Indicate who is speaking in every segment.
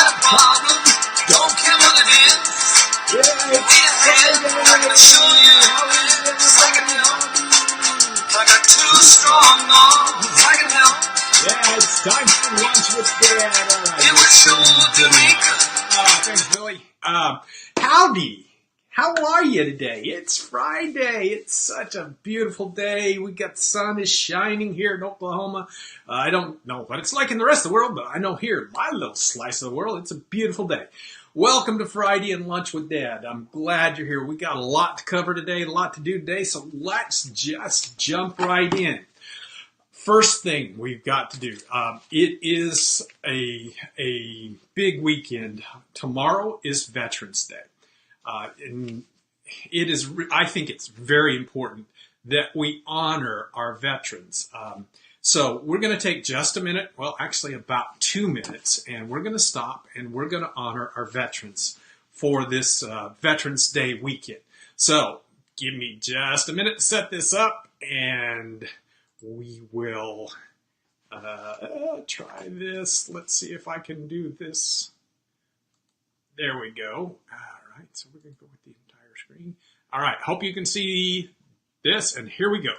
Speaker 1: got problems, don't care what it is. Wait ahead, I'm gonna show you I can help. I got two strong arms, I can help.
Speaker 2: Yeah, it's time for lunch with Dad. All right.
Speaker 1: It was so Jamaica.
Speaker 2: Thanks, Billy. Howdy. How are you today? It's Friday. It's such a beautiful day. We got the sun is shining here in Oklahoma. I don't know what it's like in the rest of the world, but I know here, my little slice of the world, it's a beautiful day. Welcome to Friday and Lunch with Dad. I'm glad you're here. We got a lot to cover today, a lot to do today, so let's just jump right in. First thing we've got to do, it is a big weekend. Tomorrow is Veterans Day. And it is, I think it's very important that we honor our veterans. So we're going to take just a minute, well, actually about 2 minutes, and we're going to stop and we're going to honor our veterans for this Veterans Day weekend. So give me just a minute to set this up, and we will try this. Let's see if I can do this. There we go. All right, so we're going to go with the entire screen. All right, hope you can see this, and here we go.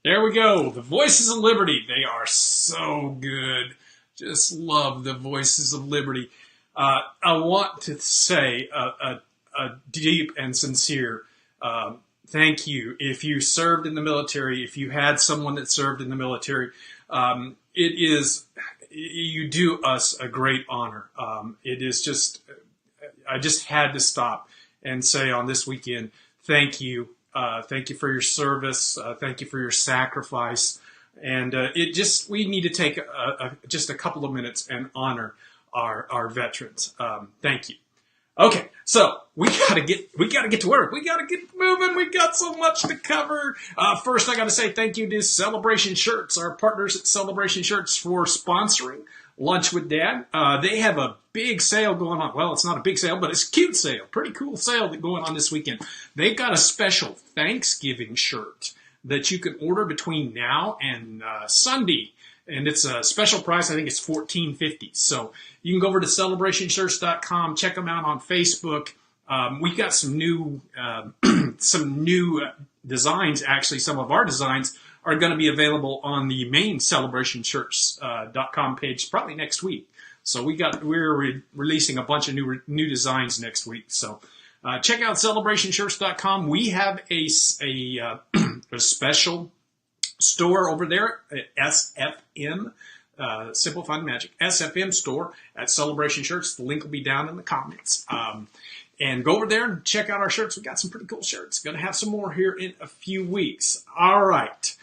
Speaker 2: There we go. The Voices of Liberty. They are so good. Just love the Voices of Liberty. I want to say a deep and sincere thank you. If you served in the military, if you had someone that served in the military, you do us a great honor. It is just, I just had to stop and say on this weekend, thank you. Thank you for your service. Thank you for your sacrifice. And we need to take just a couple of minutes and honor our veterans. Thank you. Okay, so we gotta get to work. We gotta get moving. We got so much to cover. First, I gotta say thank you to Celebration Shirts, our partners at Celebration Shirts, for sponsoring Lunch with Dad. They have a big sale going on. Well, it's not a big sale, but it's a cute sale. Pretty cool sale going on this weekend. They've got a special Thanksgiving shirt that you can order between now and Sunday. And it's a special price. I think it's $14.50. So you can go over to celebrationshirts.com, check them out on Facebook. We've got some new designs. Actually, some of our designs are going to be available on the main celebrationshirts.com page probably next week. So we're releasing a bunch of new designs next week. So check out celebrationshirts.com. We have a special store over there at SFM, Simple Fun Magic, SFM store at Celebration Shirts. The link will be down in the comments. And go over there and check out our shirts. We got some pretty cool shirts. Going to have some more here in a few weeks. All right.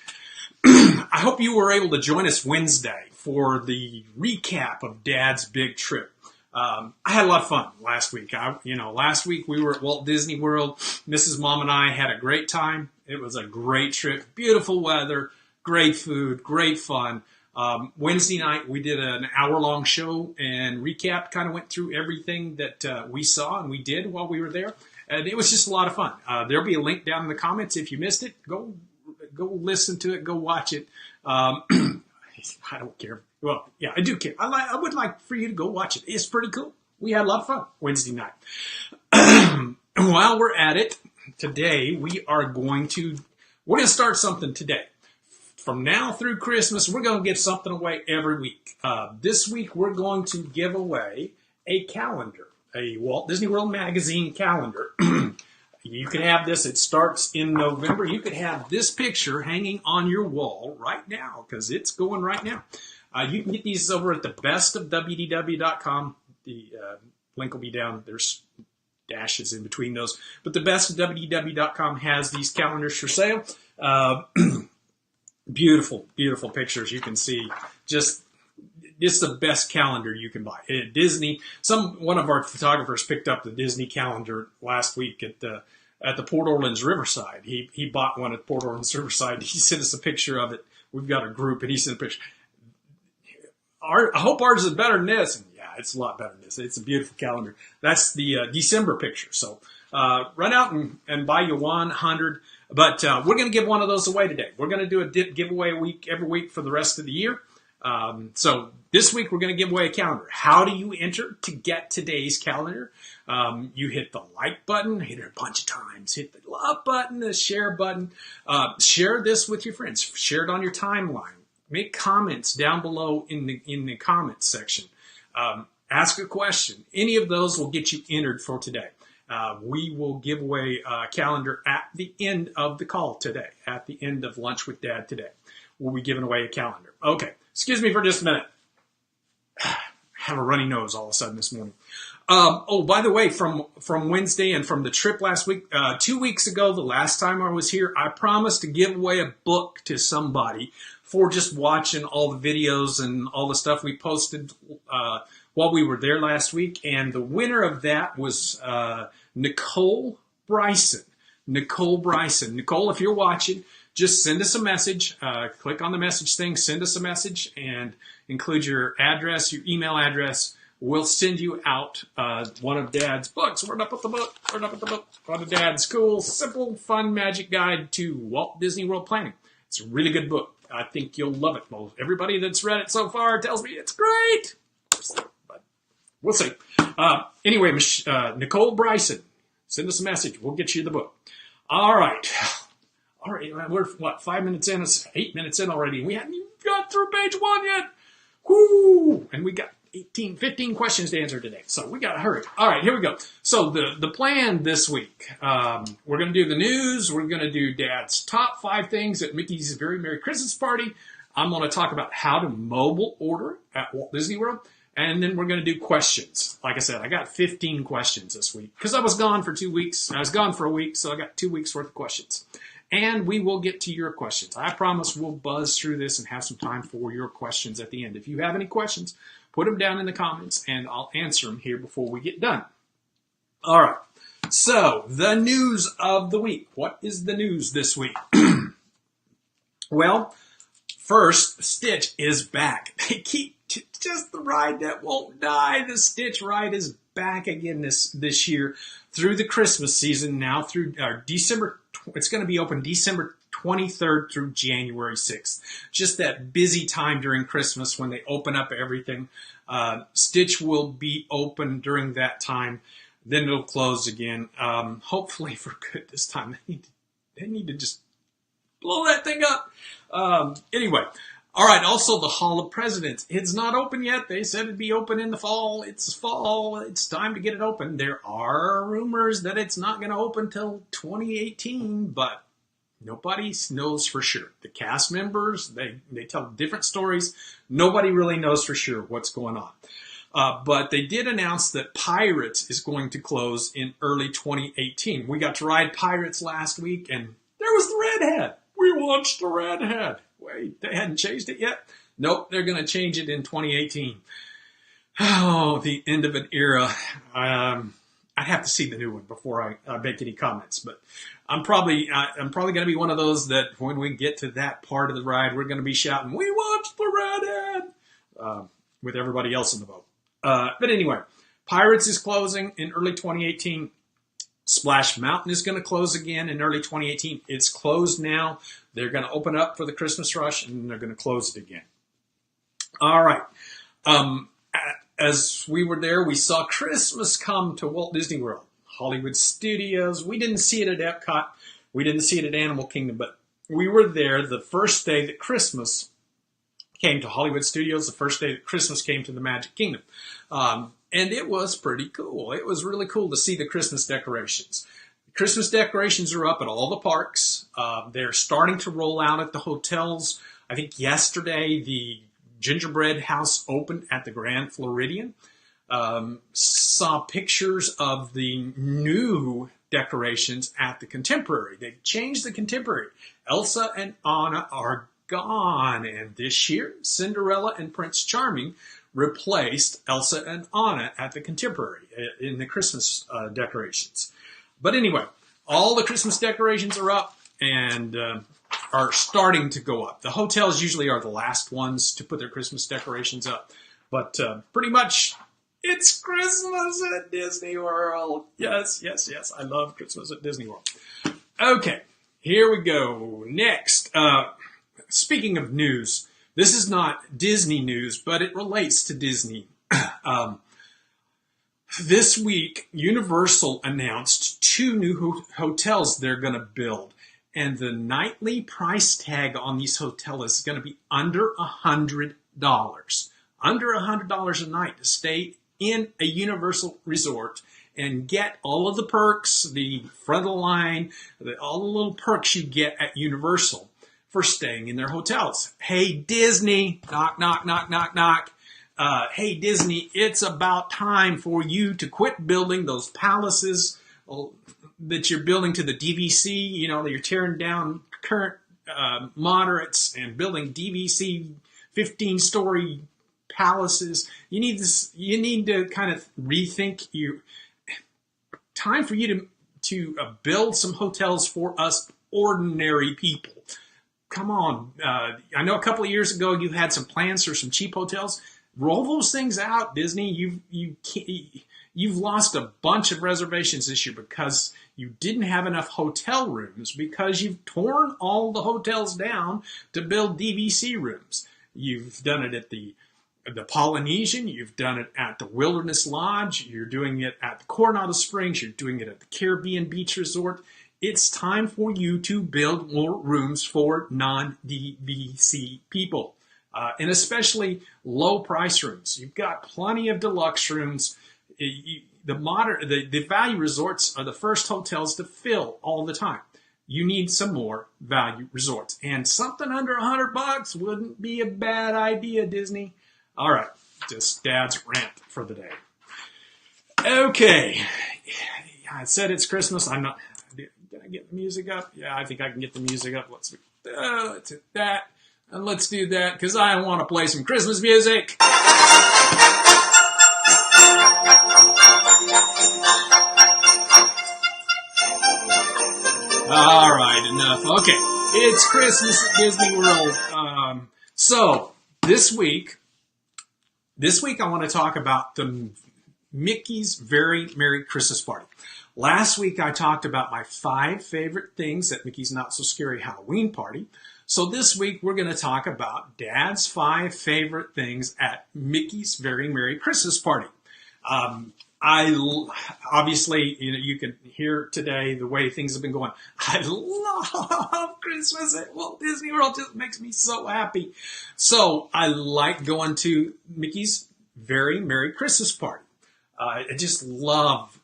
Speaker 2: I hope you were able to join us Wednesday for the recap of Dad's big trip. I had a lot of fun last week. Last week we were at Walt Disney World. Mrs. Mom and I had a great time. It was a great trip. Beautiful weather, great food, great fun. Wednesday night we did an hour-long show and recap, kind of went through everything that we saw and we did while we were there. And it was just a lot of fun. There'll be a link down in the comments. If you missed it, go listen to it, go watch it. I don't care. Well, yeah, I do care. I would like for you to go watch it. It's pretty cool. We had a lot of fun Wednesday night. While we're at it, today we're going to start something today. From now through Christmas, we're going to give something away every week. This week, we're going to give away a calendar, a Walt Disney World Magazine calendar. You can have this. It starts in November. You could have this picture hanging on your wall right now because it's going right now. You can get these over at the bestofwdw.com. The link will be down. There's dashes in between those. But the bestofwdw.com has these calendars for sale. Beautiful, beautiful pictures. You can see it's the best calendar you can buy. At Disney, one of our photographers picked up the Disney calendar last week at the Port Orleans Riverside. He bought one at Port Orleans Riverside. He sent us a picture of it. We've got a group, and he sent a picture. I hope ours is better than this. And yeah, it's a lot better than this. It's a beautiful calendar. That's the December picture. So run out and buy you 100. But we're going to give one of those away today. We're going to do a giveaway every week for the rest of the year. So this week we're going to give away a calendar. How do you enter to get today's calendar? You hit the like button, hit it a bunch of times. Hit the love button, the share button. Share this with your friends. Share it on your timeline. Make comments down below in the comments section. Ask a question. Any of those will get you entered for today. We will give away a calendar at the end of the call today, at the end of Lunch with Dad today. We'll be giving away a calendar. Okay, excuse me for just a minute. I have a runny nose all of a sudden this morning. By the way, from Wednesday and from the trip last week, 2 weeks ago, the last time I was here, I promised to give away a book to somebody for just watching all the videos and all the stuff we posted while we were there last week. And the winner of that was Nicole Bryson. Nicole, if you're watching, just send us a message. Click on the message thing, send us a message, and include your address, your email address. We'll send you out one of Dad's books. We're up with the book. One of Dad's cool, simple, fun magic guide to Walt Disney World planning. It's a really good book. I think you'll love it. Well, everybody that's read it so far tells me it's great. But we'll see. Anyway, Nicole Bryson, send us a message. We'll get you the book. All right. We're, 5 minutes in? It's 8 minutes in already. We haven't even got through page 1 yet. Whoo! And we got 15 questions to answer today. So we got to hurry. All right, here we go. So the plan this week, we're going to do the news. We're going to do Dad's top 5 things at Mickey's Very Merry Christmas Party. I'm going to talk about how to mobile order at Walt Disney World. And then we're going to do questions. Like I said, I got 15 questions this week because I was gone for 2 weeks. I was gone for a week, so I got 2 weeks worth of questions. And we will get to your questions. I promise we'll buzz through this and have some time for your questions at the end. If you have any questions, put them down in the comments, and I'll answer them here before we get done. All right. So, the news of the week. What is the news this week? Well, first, Stitch is back. They keep just the ride that won't die. The Stitch ride is back again this year through the Christmas season. Now through December. It's going to be open December 23rd through January 6th. Just that busy time during Christmas when they open up everything. Stitch will be open during that time. Then it'll close again. Hopefully for good this time. They need to just blow that thing up. Anyway, All right, also the Hall of Presidents. It's not open yet. They said it'd be open in the fall. It's fall. It's time to get it open. There are rumors that it's not going to open till 2018, but nobody knows for sure. The cast members, they tell different stories. Nobody really knows for sure what's going on. But they did announce that Pirates is going to close in early 2018. We got to ride Pirates last week, and there was the redhead. We watched the redhead. Wait, they hadn't changed it yet? Nope, they're going to change it in 2018. Oh, the end of an era. I'd have to see the new one before I make any comments. But I'm probably going to be one of those that when we get to that part of the ride, we're going to be shouting, "We watched the redhead!" With everybody else in the boat. But anyway, Pirates is closing in early 2018. Splash Mountain is going to close again in early 2018. It's closed now. They're going to open up for the Christmas rush, and they're going to close it again. All right. As we were there, we saw Christmas come to Walt Disney World, Hollywood Studios. We didn't see it at Epcot. We didn't see it at Animal Kingdom, but we were there the first day that Christmas came to Hollywood Studios, the first day that Christmas came to the Magic Kingdom. And it was pretty cool. It was really cool to see the Christmas decorations. The Christmas decorations are up at all the parks. They're starting to roll out at the hotels. I think yesterday the gingerbread house opened at the Grand Floridian. Saw pictures of the new decorations at the Contemporary. They've changed the Contemporary. Elsa and Anna are gone. And this year, Cinderella and Prince Charming replaced Elsa and Anna at the Contemporary in the Christmas decorations. But anyway, all the Christmas decorations are up and are starting to go up. The hotels usually are the last ones to put their Christmas decorations up. But pretty much, it's Christmas at Disney World. Yes, yes, yes. I love Christmas at Disney World. Okay, here we go. Next, speaking of news, this is not Disney news, but it relates to Disney. This week, Universal announced 2 new hotels they're going to build. And the nightly price tag on these hotels is going to be under $100. Under $100 a night to stay in a Universal resort and get all of the perks, the front of the line, all the little perks you get at Universal for staying in their hotels. Hey, Disney, knock, knock, knock, knock, knock. Hey, Disney, it's about time for you to quit building those palaces that you're building to the DVC. You know, that you're tearing down current moderates and building DVC 15-story palaces. You need to kind of rethink time for you to build some hotels for us ordinary people. Come on. I know a couple of years ago you had some plans for some cheap hotels. Roll those things out, Disney. You've lost a bunch of reservations this year because you didn't have enough hotel rooms because you've torn all the hotels down to build DVC rooms. You've done it at the Polynesian. You've done it at the Wilderness Lodge. You're doing it at the Coronado Springs. You're doing it at the Caribbean Beach Resort. It's time for you to build more rooms for non-DVC people, and especially low-price rooms. You've got plenty of deluxe rooms. The value resorts are the first hotels to fill all the time. You need some more value resorts, and something under $100 wouldn't be a bad idea, Disney. All right, just Dad's rant for the day. Okay, I said it's Christmas. I'm not. Did I get the music up? Yeah, I think I can get the music up. Let's hit that. And let's do that because I want to play some Christmas music. All right, enough. Okay, it's Christmas at Disney World. So this week I want to talk about the Mickey's Very Merry Christmas Party. Last week I talked about my 5 favorite things at Mickey's Not So Scary Halloween Party. So this week we're going to talk about Dad's 5 favorite things at Mickey's Very Merry Christmas Party. Obviously, you can hear today the way things have been going. I love Christmas at Walt Disney World. It just makes me so happy. So I like going to Mickey's Very Merry Christmas Party. I just love.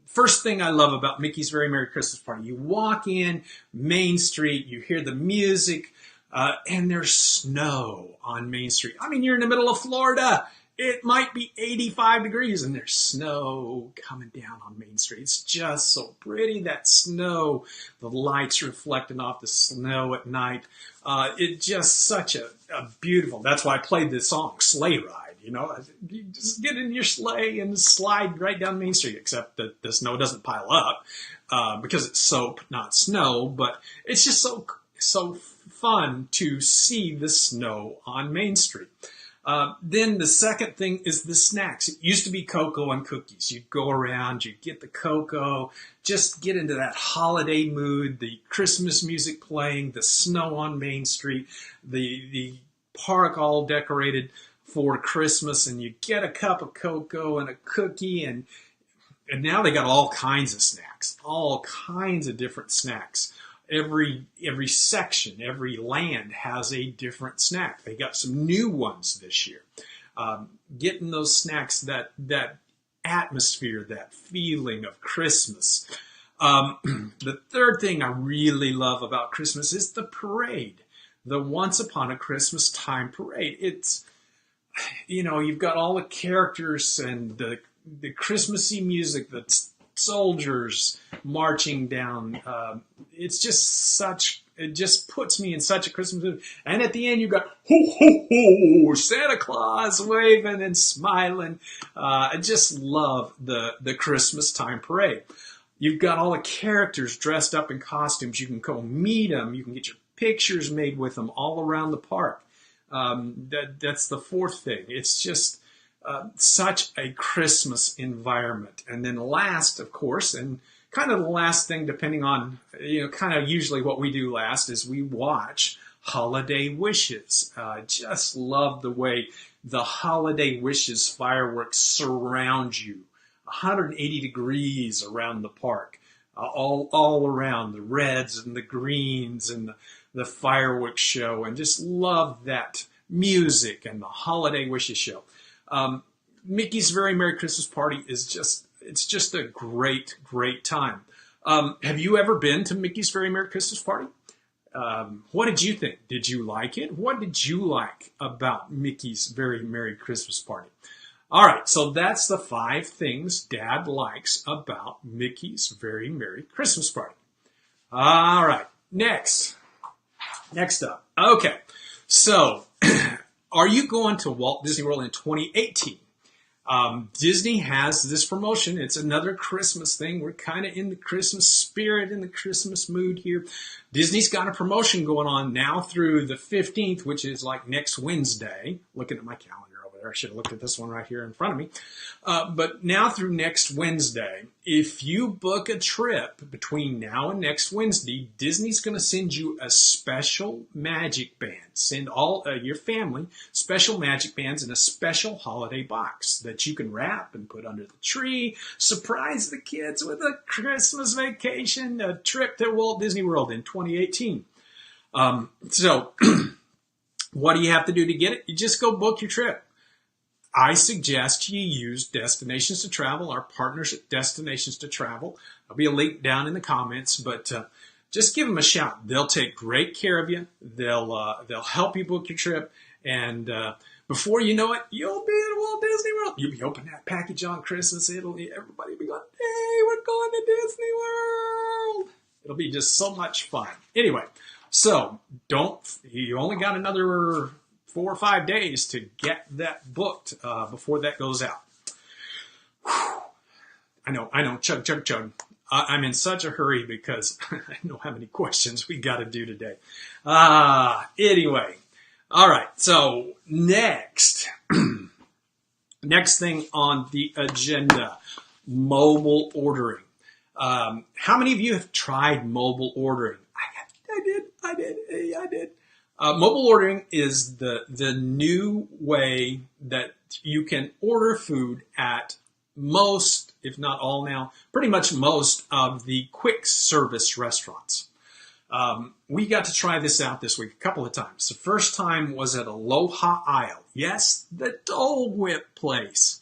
Speaker 2: First thing I love about Mickey's Very Merry Christmas Party, you walk in Main Street, you hear the music, and there's snow on Main Street. I mean, you're in the middle of Florida. It might be 85 degrees and there's snow coming down on Main Street. It's just so pretty, that snow, the lights reflecting off the snow at night. It's just such a beautiful, that's why I played this song, Sleigh Ride. You just get in your sleigh and slide right down Main Street, except that the snow doesn't pile up because it's soap, not snow. But it's just so fun to see the snow on Main Street. Then the second thing is the snacks. It used to be cocoa and cookies. You'd go around, you'd get the cocoa, just get into that holiday mood, the Christmas music playing, the snow on Main Street, the park all decorated for Christmas, and you get a cup of cocoa and a cookie, and now they got all kinds of snacks, all kinds of different snacks. Every section, every land has a different snack. They got some new ones this year. Getting those snacks, that atmosphere, that feeling of Christmas. The third thing I really love about Christmas is the parade, the Once Upon a Christmas Time parade. It's you've got all the characters and the Christmassy music, the soldiers marching down. It just puts me in such a Christmas mood. And at the end, you've got ho, ho, ho, Santa Claus waving and smiling. I just love the Christmas time parade. You've got all the characters dressed up in costumes. You can go meet them. You can get your pictures made with them all around the park. That's the fourth thing. It's just such a Christmas environment. And then last, of course, and kind of the last thing, depending on, kind of usually what we do last is we watch Holiday Wishes. Just love the way the Holiday Wishes fireworks surround you. 180 degrees around the park. All around, the reds and the greens and the fireworks show, and just love that music and the Holiday Wishes show. Mickey's Very Merry Christmas Party is just a great, great time. Have you ever been to Mickey's Very Merry Christmas Party? What did you think? Did you like it? What did you like about Mickey's Very Merry Christmas Party? All right, so that's the 5 things Dad likes about Mickey's Very Merry Christmas Party. All right, next up. Okay, so are you going to Walt Disney World in 2018? Disney has this promotion. It's another Christmas thing. We're kind of in the Christmas spirit, in the Christmas mood here. Disney's got a promotion going on now through the 15th, which is like next Wednesday. Looking at my calendar over there. I should have looked at this one right here in front of me. But now through next Wednesday, if you book a trip between now and next Wednesday, Disney's going to send you a special magic band. Send all your family special magic bands in a special holiday box that you can wrap and put under the tree. Surprise the kids with a Christmas vacation, a trip to Walt Disney World in 2018. So what do you have to do to get it? You just go book your trip. I suggest you use Destinations to Travel, our partners at Destinations to Travel. There'll be a link down in the comments, but just give them a shout. They'll take great care of you. They'll help you book your trip, and before you know it, you'll be at Walt Disney World. You'll be opening that package on Christmas. Everybody will be going, hey, we're going to Disney World. It'll be just so much fun. Anyway, so you only got another 4 or 5 days to get that booked before that goes out. Whew. I know, chug. I'm in such a hurry because I know how many questions we got to do today. Anyway, all right, so next thing on the agenda, mobile ordering. How many of you have tried mobile ordering? I did. Mobile ordering is the new way that you can order food at most, if not all now, pretty much most of the quick service restaurants. We got to try this out this week a couple of times. The first time was at Aloha Isle. Yes, the Dole Whip place.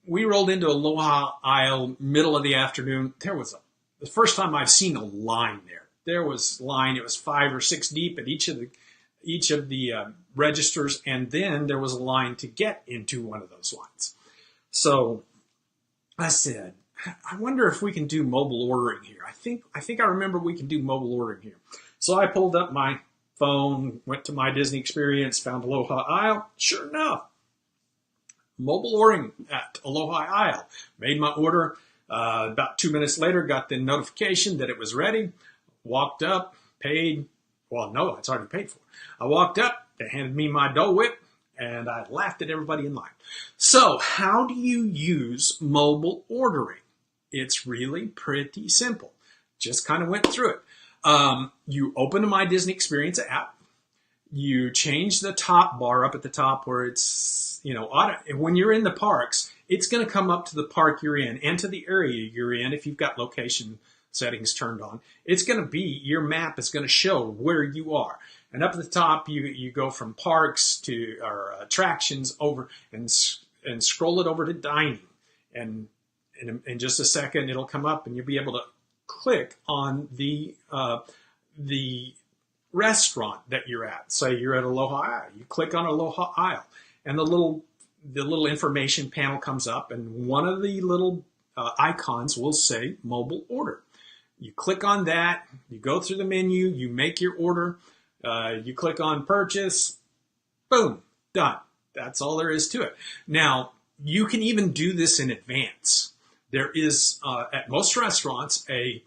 Speaker 2: We rolled into Aloha Isle middle of the afternoon. The first time I've seen a line there. There was line. It was 5 or 6 deep at each of the registers, and then there was a line to get into one of those lines. So I said, I wonder if we can do mobile ordering here. I think I remember we can do mobile ordering here. So I pulled up my phone, went to My Disney Experience, found Aloha Isle. Sure enough, mobile ordering at Aloha Isle. Made my order. About 2 minutes later, got the notification that it was ready. Walked up, paid. Well, no, it's already paid for. I walked up, they handed me my Dole Whip, and I laughed at everybody in line. So how do you use mobile ordering? It's really pretty simple. Just kind of went through it. You open the My Disney Experience app. You change the top bar up at the top where it's, when you're in the parks, it's going to come up to the park you're in and to the area you're in if you've got location settings turned on. It's going to be, your map is going to show where you are. And up at the top, you go from parks to attractions over and scroll it over to dining. And in just a second, it'll come up and you'll be able to click on the restaurant that you're at. Say you're at Aloha Isle. You click on Aloha Isle, and the little information panel comes up, and one of the little icons will say mobile order. You click on that. You go through the menu. You make your order. You click on purchase. Boom, done. That's all there is to it. Now, you can even do this in advance. There is, at most restaurants, an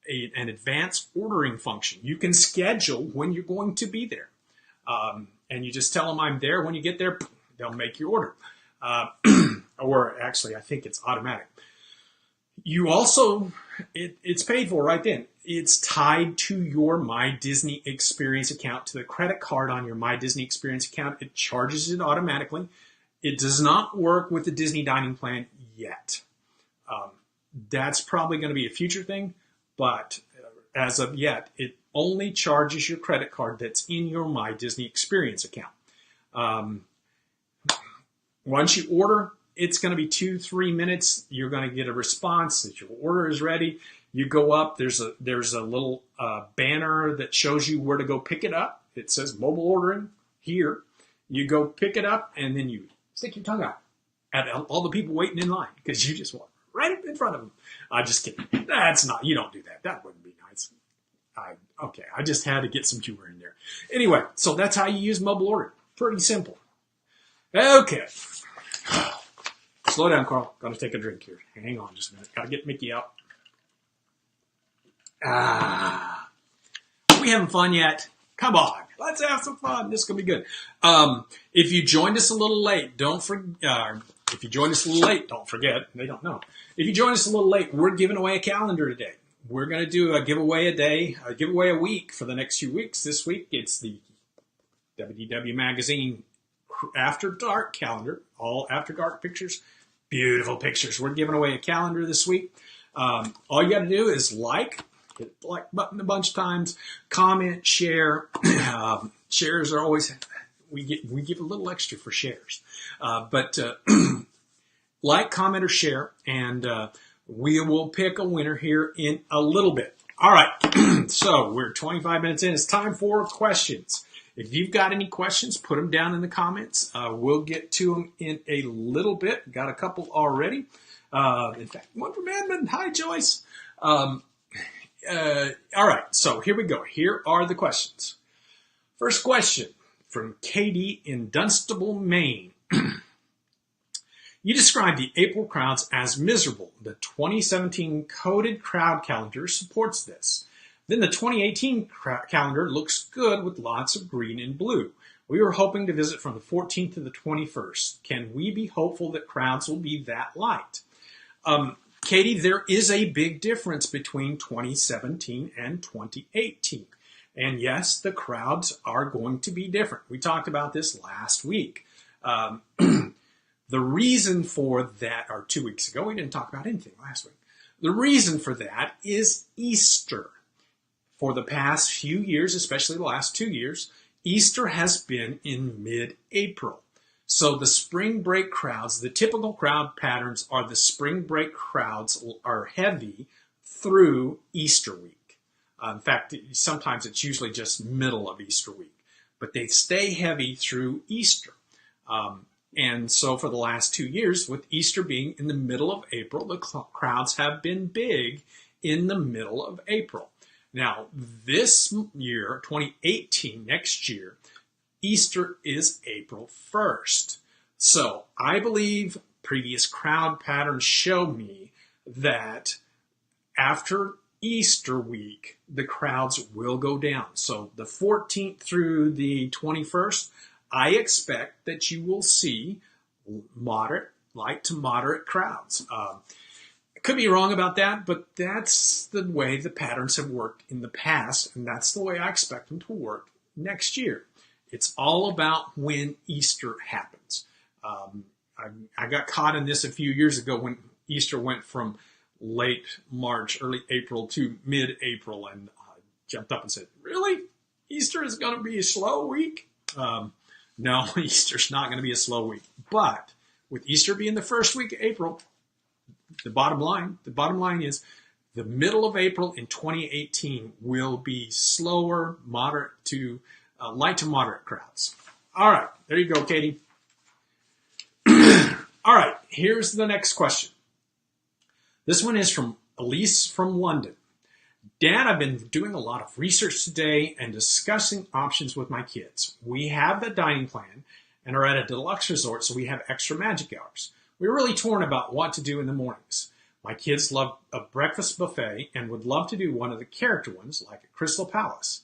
Speaker 2: advanced ordering function. You can schedule when you're going to be there. And you just tell them I'm there. When you get there, they'll make your order. Or actually, I think it's automatic. You also, it's paid for right then. It's tied to your My Disney Experience account, to the credit card on your My Disney Experience account. It charges it automatically. It does not work with the Disney dining plan yet. That's probably going to be a future thing, but as of yet, it only charges your credit card that's in your My Disney Experience account. Once you order, it's going to be 2-3 minutes. You're going to get a response that your order is ready. You go up. There's a little banner that shows you where to go pick it up. It says mobile ordering here. You go pick it up, and then you stick your tongue out at all the people waiting in line because you just walk right up in front of them. I'm just kidding. You don't do that. That wouldn't be nice. I just had to get some humor in there. Anyway, so that's how you use mobile order. Pretty simple. Okay. Slow down, Carl. Got to take a drink here. Hang on just a minute. Got to get Mickey out. Are we having fun yet? Come on. Let's have some fun. This is going to be good. If you joined us a little late, don't forget. If you joined us a little late, don't forget. They don't know. If you joined us a little late, we're giving away a calendar today. We're going to do a giveaway a day, a giveaway a week for the next few weeks. This week, it's the WDW Magazine After Dark calendar. All After Dark pictures. Beautiful pictures. We're giving away a calendar this week. All you got to do is hit the like button a bunch of times, comment, share. Shares are always, we give a little extra for shares. But like, comment, or share, and we will pick a winner here in a little bit. All right, so we're 25 minutes in. It's time for questions. If you've got any questions, put them down in the comments. We'll get to them in a little bit. Got a couple already. In fact, one from Edmund. Hi, Joyce. All right, so here we go. Here are the questions. First question from Katie in Dunstable, Maine. You described the April crowds as miserable. The 2017 coded crowd calendar supports this. Then the 2018 calendar looks good with lots of green and blue. We were hoping to visit from the 14th to the 21st. Can we be hopeful that crowds will be that light? Katie, there is a big difference between 2017 and 2018. And yes, the crowds are going to be different. We talked about this last week. The reason for that, or 2 weeks ago, we didn't talk about anything last week. The reason for that is Easter. For the past few years, especially the last 2 years, Easter has been in mid-April. So the spring break crowds, the typical crowd patterns are the spring break crowds are heavy through Easter week. In fact, sometimes it's usually just middle of Easter week, but they stay heavy through Easter. And so for the last 2 years, with Easter being in the middle of April, the crowds have been big in the middle of April. Now, this year, 2018, next year, Easter is April 1st. So I believe previous crowd patterns show me that after Easter week, the crowds will go down. So the 14th through the 21st, I expect that you will see light to moderate crowds. Could be wrong about that, but that's the way the patterns have worked in the past, and that's the way I expect them to work next year. It's all about when Easter happens. I got caught in this a few years ago when Easter went from late March, early April to mid-April, and jumped up and said, "Really? Easter is going to be a slow week?" No, Easter's not going to be a slow week. But with Easter being the first week of April, the bottom line is the middle of April in 2018 will be slower, moderate to light to moderate crowds. All right, there you go, Katie. All right, here's the next question. This one is from Elise from London. Dad, I've been doing a lot of research today and discussing options with my kids. We have the dining plan and are at a deluxe resort, so we have extra magic hours. We're really torn about what to do in the mornings. My kids love a breakfast buffet and would love to do one of the character ones, like at Crystal Palace.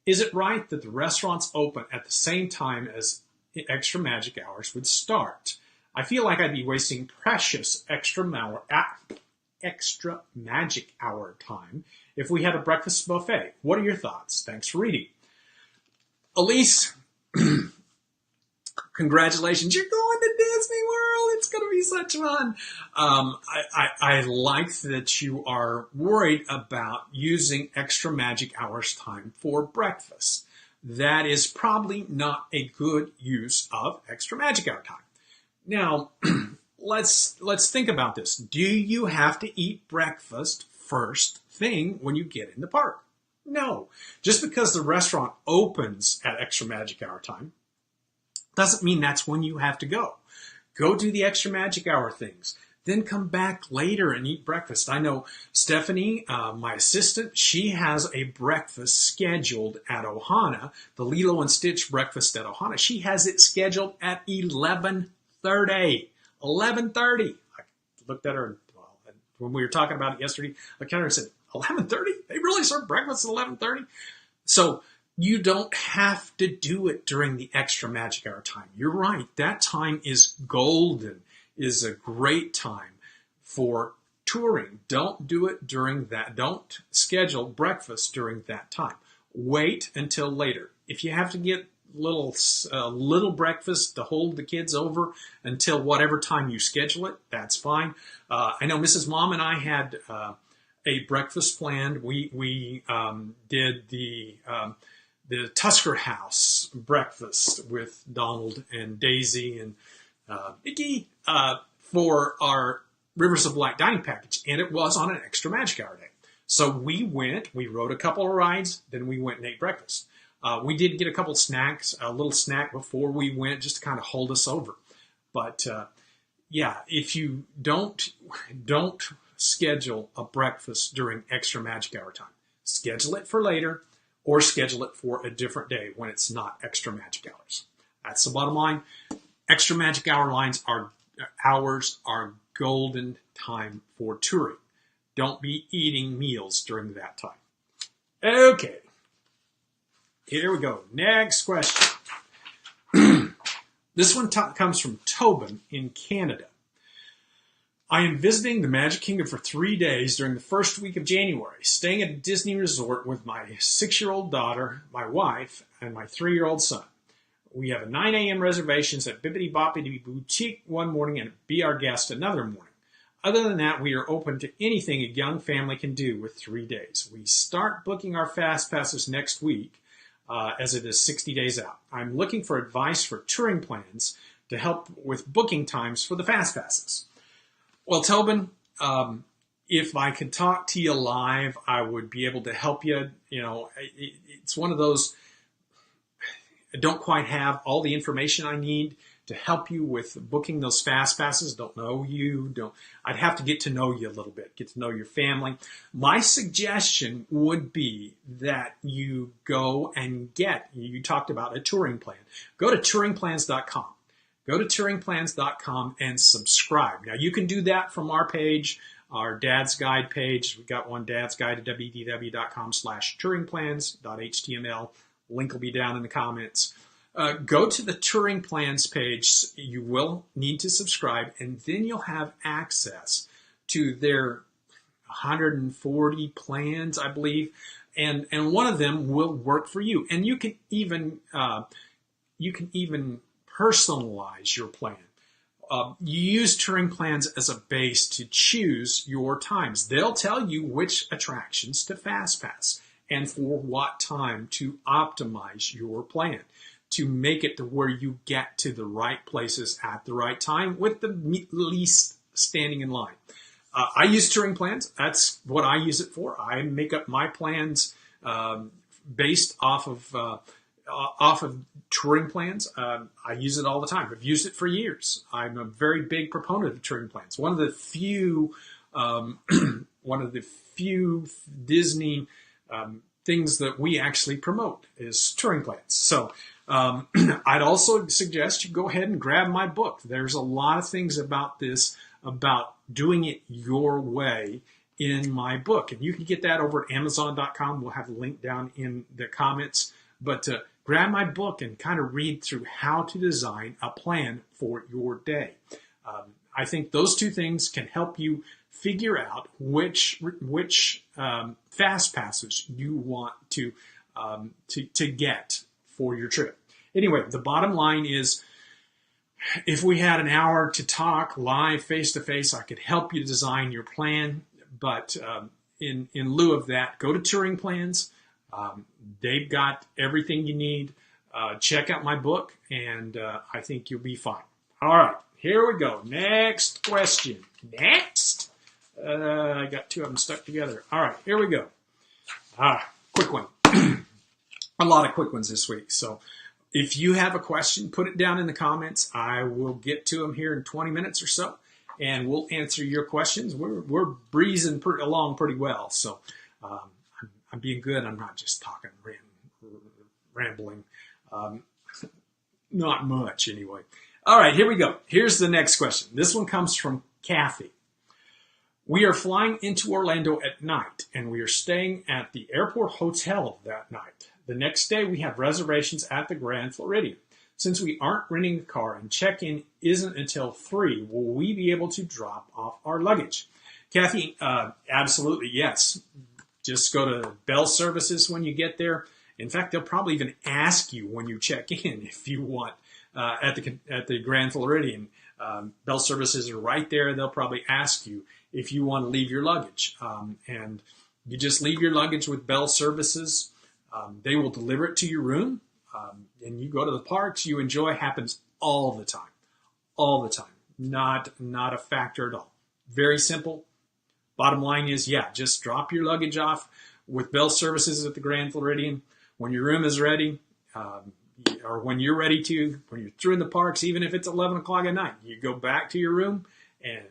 Speaker 2: Is it right that the restaurants open at the same time as extra magic hours would start? I feel like I'd be wasting precious extra magic hour time if we had a breakfast buffet. What are your thoughts? Thanks for reading. Elise, congratulations. You're going to Disney World. It's going to be such fun. I like that you are worried about using extra magic hours time for breakfast. That is probably not a good use of extra magic hour time. Now, let's think about this. Do you have to eat breakfast first thing when you get in the park? No. Just because the restaurant opens at extra magic hour time doesn't mean that's when you have to go. Go do the extra magic hour things. Then come back later and eat breakfast. I know Stephanie, my assistant, she has a breakfast scheduled at Ohana, the Lilo and Stitch breakfast at Ohana. She has it scheduled at 11:30. 11:30. I looked at her when we were talking about it yesterday. I looked at her and said, 11:30? They really serve breakfast at 11:30? So you don't have to do it during the extra magic hour time. You're right. That time is golden, is a great time for touring. Don't do it during that. Don't schedule breakfast during that time. Wait until later. If you have to get little breakfast to hold the kids over until whatever time you schedule it, that's fine. I know Mrs. Mom and I had a breakfast planned. We did the Tusker House breakfast with Donald and Daisy and Mickey for our Rivers of Light dining package, and it was on an extra magic hour day. So we rode a couple of rides, then we went and ate breakfast. We did get a couple snacks, a little snack before we went, just to kind of hold us over. But yeah, if you don't schedule a breakfast during extra magic hour time, schedule it for later, or schedule it for a different day when it's not extra magic hours. That's the bottom line. Extra magic hour hours are golden time for touring. Don't be eating meals during that time. Okay. Here we go. Next question. This one comes from Tobin in Canada. I am visiting the Magic Kingdom for 3 days during the first week of January, staying at a Disney resort with my 6-year-old daughter, my wife, and my 3-year-old son. We have a 9 a.m. reservations at Bibbidi Boppidi Boutique one morning and Be Our Guest another morning. Other than that, we are open to anything a young family can do with 3 days. We start booking our fast passes next week, as it is 60 days out. I'm looking for advice for touring plans to help with booking times for the fast passes. Well, Tobin, if I could talk to you live, I would be able to help you. You know, it's one of those, I don't quite have all the information I need to help you with booking those fast passes. Don't know you. I'd have to get to know you a little bit, get to know your family. My suggestion would be that you go and you talked about a touring plan. Go to touringplans.com. Go to touringplans.com and subscribe. Now, you can do that from our page, our Dad's Guide page. We've got one, Dad's Guide to www.com/touringplans.html. Link will be down in the comments. Go to the Touring Plans page. You will need to subscribe, and then you'll have access to their 140 plans, I believe, and one of them will work for you. And you can even personalize your plan. You use Touring Plans as a base to choose your times. They'll tell you which attractions to FastPass and for what time to optimize your plan to make it to where you get to the right places at the right time with the least standing in line. I use Touring Plans. That's what I use it for. I make up my plans based off of Touring Plans. I use it all the time. I've used it for years. I'm a very big proponent of Touring Plans. One of the few Disney things that we actually promote is Touring Plans. So I'd also suggest you go ahead and grab my book. There's a lot of things about this, about doing it your way in my book. And you can get that over at Amazon.com. We'll have a link down in the comments. But grab my book and kind of read through how to design a plan for your day. I think those two things can help you figure out which fast passes you want to get for your trip. Anyway, the bottom line is, if we had an hour to talk live face-to-face, I could help you design your plan. But in lieu of that, go to Touring Plans. They've got everything you need. Check out my book, and I think you'll be fine. All right, here we go. Next question. Next. I got two of them stuck together. All right, here we go. Quick one. A lot of quick ones this week. So if you have a question, put it down in the comments. I will get to them here in 20 minutes or so, and we'll answer your questions. We're breezing along pretty well. So I'm being good. I'm not just talking, rambling. Not much, anyway. All right, here we go. Here's the next question. This one comes from Kathy. We are flying into Orlando at night, and we are staying at the airport hotel that night. The next day, we have reservations at the Grand Floridian. Since we aren't renting a car and check-in isn't until 3, will we be able to drop off our luggage? Kathy, absolutely, yes. Just go to Bell Services when you get there. In fact, they'll probably even ask you when you check in if you want at the Grand Floridian. Bell Services are right there. They'll probably ask you if you want to leave your luggage. And you just leave your luggage with Bell Services. They will deliver it to your room. And you go to the parks you enjoy. Happens all the time. All the time. Not a factor at all. Very simple. Bottom line is, yeah, just drop your luggage off with Bell Services at the Grand Floridian. When your room is ready, or when you're ready to, when you're through in the parks, even if it's 11 o'clock at night, you go back to your room, and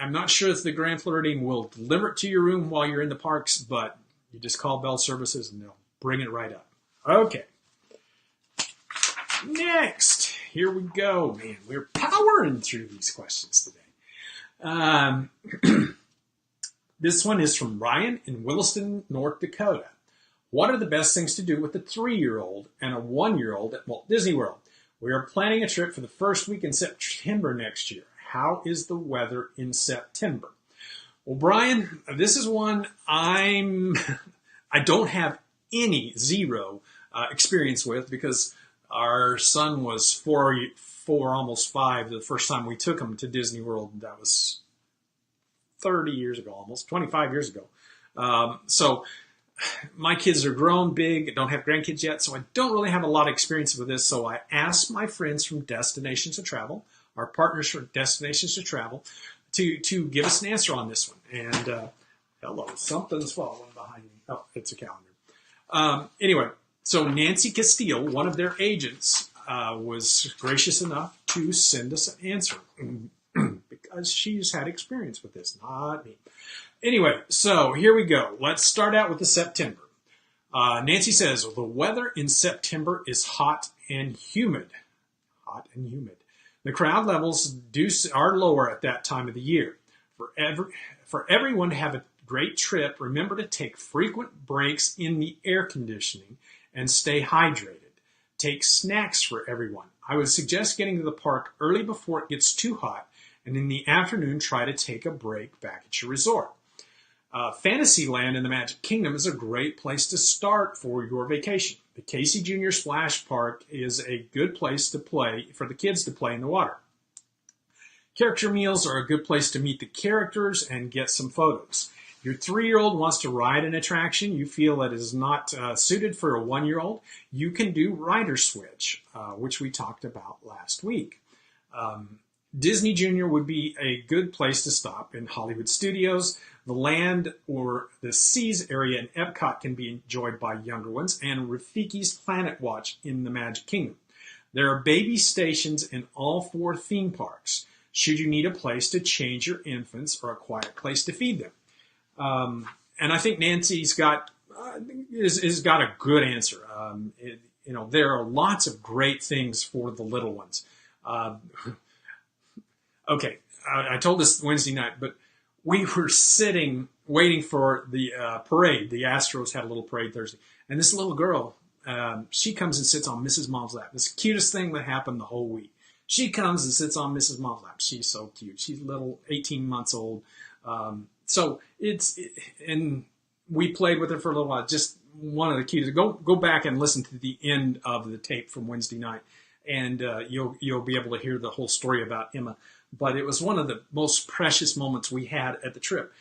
Speaker 2: I'm not sure if the Grand Floridian will deliver it to your room while you're in the parks, but you just call Bell Services and they'll bring it right up. Okay. Next, here we go. Man, we're powering through these questions today. This one is from Ryan in Williston, North Dakota. What are the best things to do with a 3-year-old and a 1-year-old at Walt Disney World? We are planning a trip for the first week in September next year. How is the weather in September? Well, Brian, this is one I don't have zero experience with, because Our son was four, almost 5, the first time we took him to Disney World. That was 30 years ago, almost 25 years ago. So my kids are grown, big, don't have grandkids yet, so I don't really have a lot of experience with this. So I asked my friends from Destinations to Travel, our partners from Destinations to Travel, to give us an answer on this one. And hello, something's falling behind me. Oh, it's a calendar. Anyway, so Nancy Castile, one of their agents, was gracious enough to send us an answer because she's had experience with this, not me. Anyway, so here we go. Let's start out with the September. Nancy says, the weather in September is hot and humid. Hot and humid. The crowd levels are lower at that time of the year. For everyone to have a great trip, remember to take frequent breaks in the air conditioning and stay hydrated. Take snacks for everyone. I would suggest getting to the park early before it gets too hot, and in the afternoon try to take a break back at your resort. Fantasyland in the Magic Kingdom is a great place to start for your vacation. The Casey Jr. Splash Park is a good place to play for the kids to play in the water. Character meals are a good place to meet the characters and get some photos. Your 3-year-old wants to ride an attraction you feel that is not suited for a 1-year-old, you can do Rider Switch, which we talked about last week. Disney Junior would be a good place to stop in Hollywood Studios. The Land or the Seas area in Epcot can be enjoyed by younger ones, and Rafiki's Planet Watch in the Magic Kingdom. There are baby stations in all 4 theme parks, should you need a place to change your infants or a quiet place to feed them. And I think Nancy's got a good answer. There are lots of great things for the little ones. Okay, I told this Wednesday night, but we were sitting waiting for the parade. The Astros had a little parade Thursday, and this little girl, she comes and sits on Mrs. Mom's lap. It's the cutest thing that happened the whole week. She comes and sits on Mrs. Mom's lap. She's so cute. She's little, 18 months old. And we played with her for a little while. Just one of the cutest. Go back and listen to the end of the tape from Wednesday night, and you'll be able to hear the whole story about Emma. But it was one of the most precious moments we had at the trip.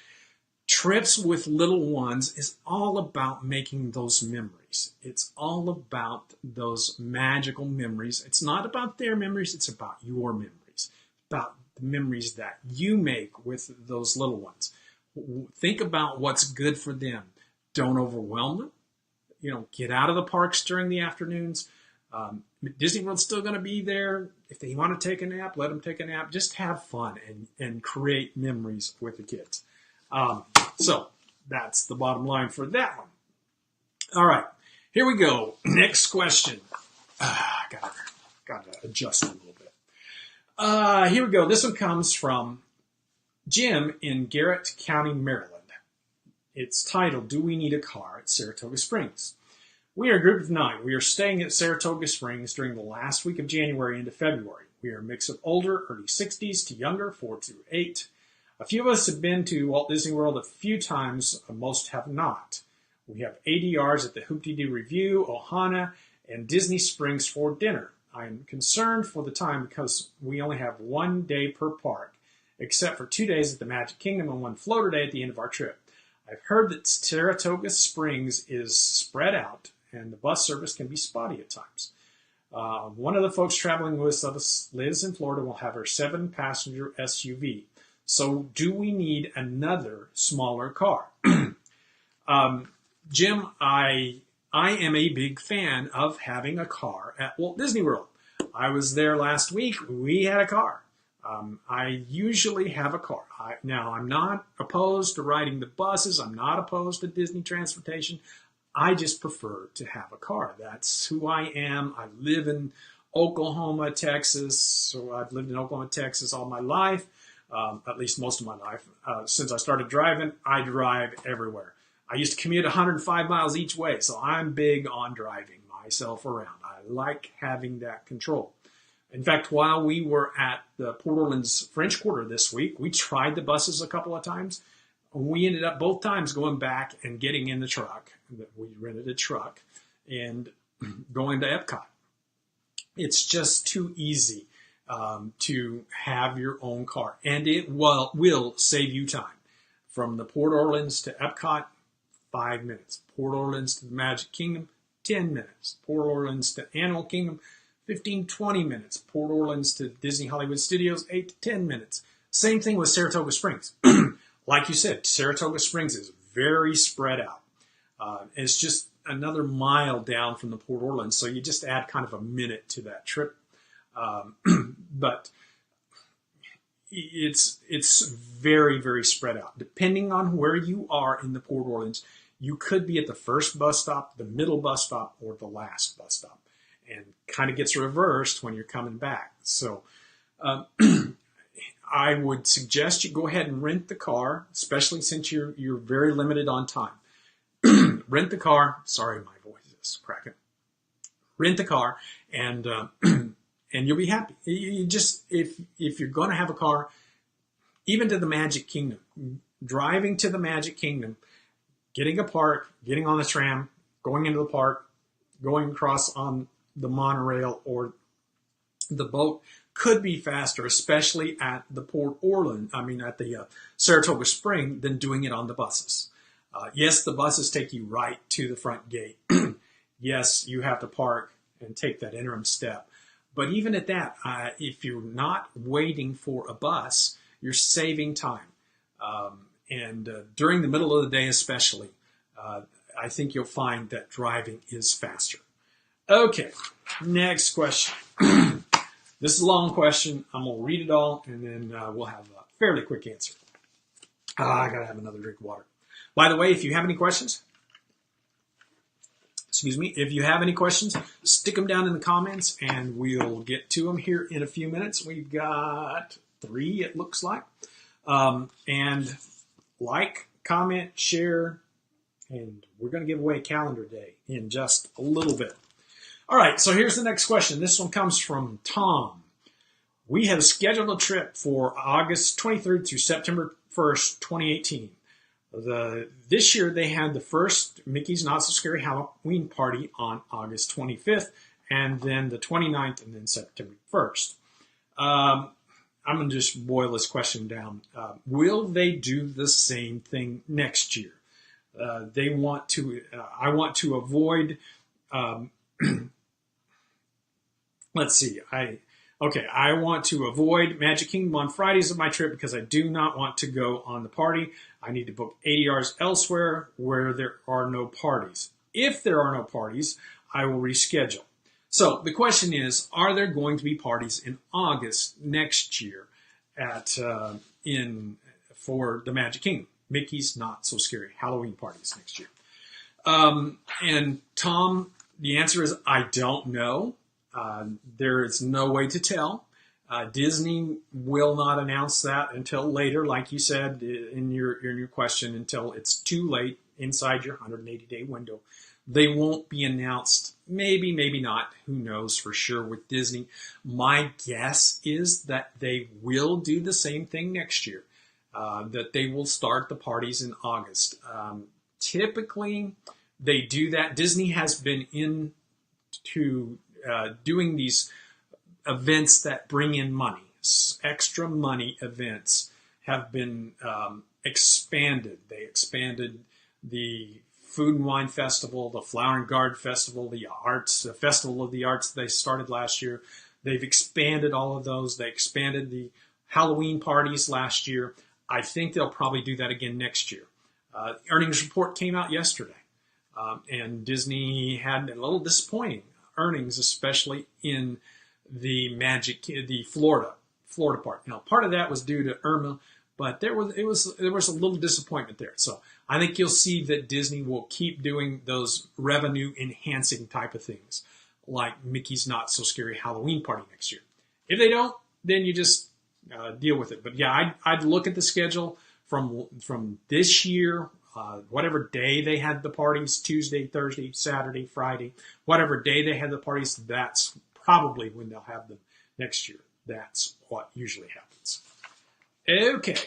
Speaker 2: Trips with little ones is all about making those memories. It's all about those magical memories. It's not about their memories. It's about your memories, about the memories that you make with those little ones. Think about what's good for them. Don't overwhelm them. Get out of the parks during the afternoons. Disney World's still going to be there. If they want to take a nap, let them take a nap. Just have fun and create memories with the kids. So that's the bottom line for that one. All right, here we go. Next question. Got to adjust a little bit. Here we go. This one comes from Jim in Garrett County, Maryland. It's titled, Do We Need a Car at Saratoga Springs? We are a group of 9. We are staying at Saratoga Springs during the last week of January into February. We are a mix of older, early 60s to younger, 4 to 8. A few of us have been to Walt Disney World a few times, most have not. We have ADRs at the Hoop-Dee-Doo Review, Ohana, and Disney Springs for dinner. I am concerned for the time because we only have 1 day per park, except for 2 days at the Magic Kingdom and 1 floater day at the end of our trip. I've heard that Saratoga Springs is spread out, and the bus service can be spotty at times. One of the folks traveling with us lives in Florida and will have her 7-passenger SUV. So do we need another smaller car? Jim, I am a big fan of having a car at Walt Disney World. I was there last week. We had a car. I usually have a car. Now, I'm not opposed to riding the buses. I'm not opposed to Disney transportation. I just prefer to have a car. That's who I am. I live in Oklahoma, Texas. So I've lived in Oklahoma, Texas all my life, at least most of my life. Since I started driving, I drive everywhere. I used to commute 105 miles each way, so I'm big on driving myself around. I like having that control. In fact, while we were at the Port Orleans French Quarter this week, we tried the buses a couple of times. We ended up both times going back and getting in the truck. We rented a truck and going to Epcot. It's just too easy to have your own car, and it will save you time. From the Port Orleans to Epcot, 5 minutes. Port Orleans to the Magic Kingdom, 10 minutes. Port Orleans to Animal Kingdom, 15, 20 minutes. Port Orleans to Disney Hollywood Studios, 8 to 10 minutes. Same thing with Saratoga Springs. Like you said, Saratoga Springs is very spread out. It's just another mile down from the Port Orleans, so you just add kind of a minute to that trip. But it's very, very spread out. Depending on where you are in the Port Orleans, you could be at the first bus stop, the middle bus stop, or the last bus stop, and kind of gets reversed when you're coming back. So I would suggest you go ahead and rent the car, especially since you're very limited on time. Rent the car. Sorry, my voice is cracking. Rent the car, and you'll be happy. You just if you're going to have a car, even to the Magic Kingdom, driving to the Magic Kingdom, getting a park, getting on the tram, going into the park, going across on the monorail or the boat could be faster, especially at the Port Orleans. At the Saratoga Spring, than doing it on the buses. Yes, the buses take you right to the front gate. Yes, you have to park and take that interim step. But even at that, if you're not waiting for a bus, you're saving time. And during the middle of the day especially, I think you'll find that driving is faster. Okay, next question. This is a long question. I'm going to read it all, and then we'll have a fairly quick answer. I got to have another drink of water. By the way, if you have any questions, stick them down in the comments, and we'll get to them here in a few minutes. We've got 3, it looks like. And like, comment, share, and we're going to give away a calendar day in just a little bit. All right, so here's the next question. This one comes from Tom. We have scheduled a trip for August 23rd through September 1st, 2018. This year they had the first Mickey's Not So Scary Halloween party on August 25th, and then the 29th, and then September 1st. I'm going to just boil this question down. Will they do the same thing next year? I want to avoid... let's see. I want to avoid Magic Kingdom on Fridays of my trip because I do not want to go on the party. I need to book ADRs elsewhere where there are no parties. If there are no parties, I will reschedule. So the question is, are there going to be parties in August next year for the Magic Kingdom? Mickey's Not So Scary Halloween parties next year. And Tom, the answer is I don't know. There is no way to tell. Disney will not announce that until later, like you said in your question, until it's too late inside your 180-day window. They won't be announced. Maybe, maybe not. Who knows for sure with Disney. My guess is that they will do the same thing next year, that they will start the parties in August. Typically, they do that. Disney has been into doing these events that bring in money. Extra money events have been expanded. They expanded the Food and Wine Festival, the Flower and Garden Festival, the Festival of the Arts they started last year. They've expanded all of those. They expanded the Halloween parties last year. I think they'll probably do that again next year. The earnings report came out yesterday, and Disney had a little disappointing earnings, especially in the Florida part. Now, part of that was due to Irma, but there was a little disappointment there. So I think you'll see that Disney will keep doing those revenue enhancing type of things, like Mickey's Not So Scary Halloween party next year. If they don't, then you just deal with it. But yeah, I'd look at the schedule from this year. Whatever day they had the parties, Tuesday, Thursday, Saturday, Friday, whatever day they had the parties, that's probably when they'll have them next year. That's what usually happens. Okay.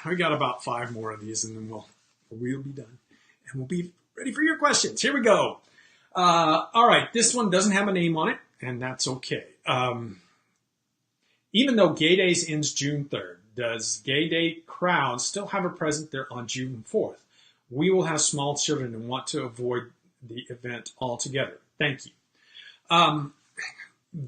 Speaker 2: We got about 5 more of these, and then we'll be done. And we'll be ready for your questions. Here we go. All right, this one doesn't have a name on it, and that's okay. Even though Gay Days ends June 3rd, does Gay Day crowd still have a present there on June 4th? We will have small children and want to avoid the event altogether. Thank you.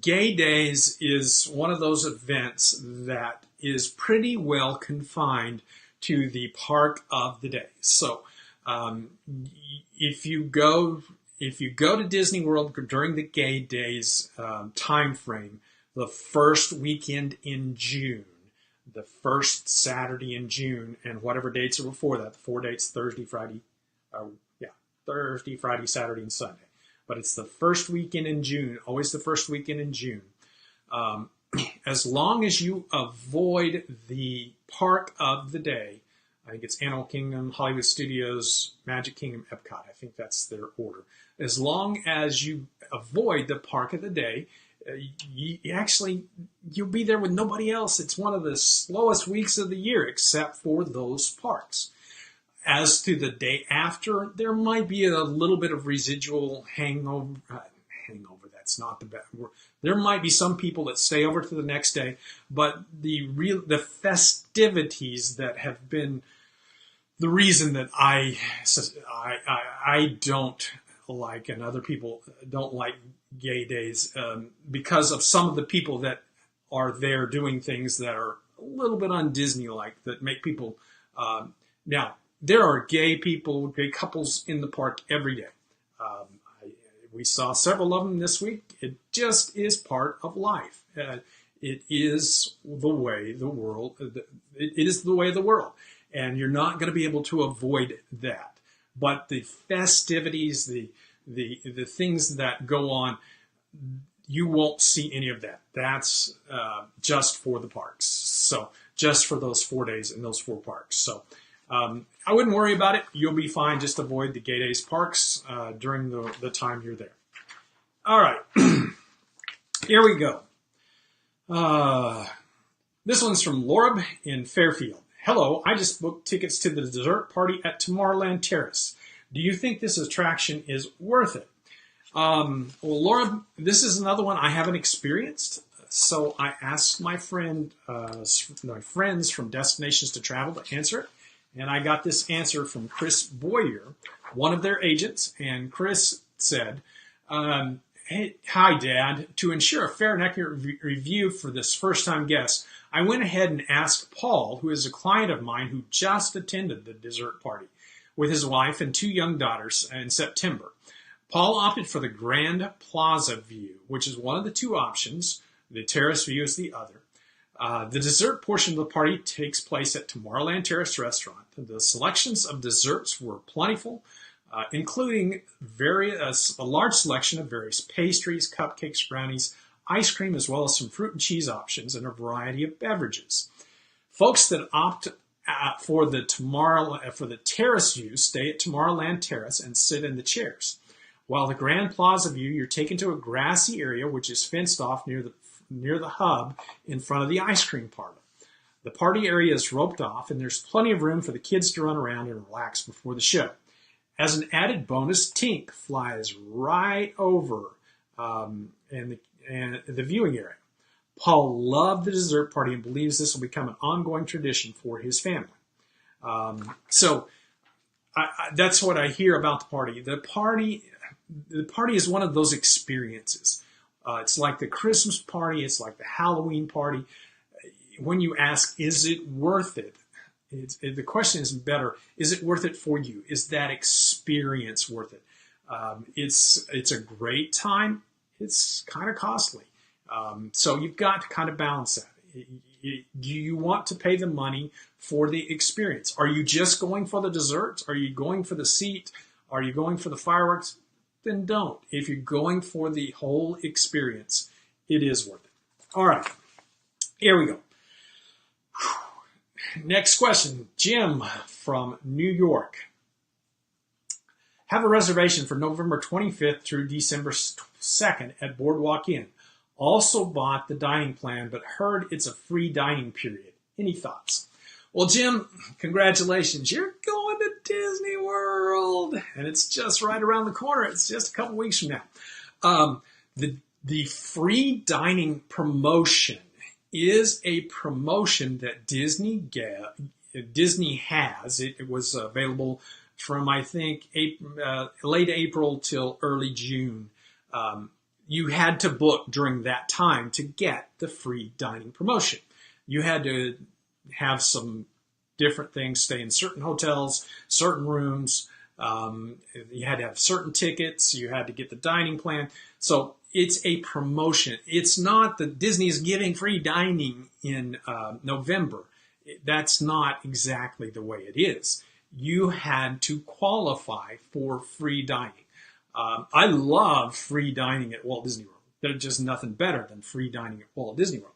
Speaker 2: Gay Days is one of those events that is pretty well confined to the park of the day. So if you go to Disney World during the Gay Days time frame, the first weekend in June, the first Saturday in June, and whatever dates are before that, the 4 dates, Thursday, Friday, Saturday, and Sunday. But it's the first weekend in June, always the first weekend in June. As long as you avoid the park of the day, I think it's Animal Kingdom, Hollywood Studios, Magic Kingdom, Epcot. I think that's their order. As long as you avoid the park of the day, you'll be there with nobody else. It's one of the slowest weeks of the year, except for those parks. As to the day after, there might be a little bit of residual hangover. That's not the best word. There might be some people that stay over to the next day, but the festivities that have been the reason that I don't like, and other people don't like Gay Days, because of some of the people that are there doing things that are a little bit un-Disney-like, that make people now. There are gay couples in the park every day. We saw several of them this week. It just is part of life. It is the way the world. It is the way of the world, and you're not going to be able to avoid that. But the festivities, the things that go on, you won't see any of that. That's just for the parks. So just for those 4 days in those 4 parks. So. I wouldn't worry about it. You'll be fine. Just avoid the Gay Days parks during the time you're there. All right. Here we go. This one's from Laura in Fairfield. Hello, I just booked tickets to the dessert party at Tomorrowland Terrace. Do you think this attraction is worth it? Well, Laura, this is another one I haven't experienced. So I asked my friends from Destinations to Travel to answer it. And I got this answer from Chris Boyer, one of their agents. And Chris said, hey, hi, Dad. To ensure a fair and accurate review for this first-time guest, I went ahead and asked Paul, who is a client of mine who just attended the dessert party with his wife and 2 young daughters in September. Paul opted for the Grand Plaza view, which is one of the 2 options. The terrace view is the other. The dessert portion of the party takes place at Tomorrowland Terrace Restaurant. The selections of desserts were plentiful, including a large selection of various pastries, cupcakes, brownies, ice cream, as well as some fruit and cheese options and a variety of beverages. Folks that opt for the terrace view stay at Tomorrowland Terrace and sit in the chairs. While the Grand Plaza view, you're taken to a grassy area which is fenced off near the hub in front of the ice cream parlor. The party area is roped off, and there's plenty of room for the kids to run around and relax before the show. As an added bonus, Tink flies right over the viewing area. Paul loved the dessert party and believes this will become an ongoing tradition for his family. So that's what I hear about the party. The party is one of those experiences. It's like the Christmas party. It's like the Halloween party. When you ask, is it worth it? The question is better. Is it worth it for you? Is that experience worth it? It's a great time. It's kind of costly. So you've got to kind of balance that. Do you want to pay the money for the experience? Are you just going for the desserts? Are you going for the seat? Are you going for the fireworks? Then don't. If you're going for the whole experience, it is worth it. All right. Here we go. Next question. Jim from New York. Have a reservation for November 25th through December 2nd at Boardwalk Inn. Also bought the dining plan, but heard it's a free dining period. Any thoughts? Well, Jim, congratulations. You're going to Disney World, and it's just right around the corner. It's just a couple weeks from now. The free dining promotion is a promotion that Disney has. It was available from, I think, late April till early June. You had to book during that time to get the free dining promotion. You had to have some different things, stay in certain hotels, certain rooms. You had to have certain tickets. You had to get the dining plan. So it's a promotion. It's not that Disney is giving free dining in November. That's not exactly the way it is. You had to qualify for free dining. I love free dining at Walt Disney World. There's just nothing better than free dining at Walt Disney World.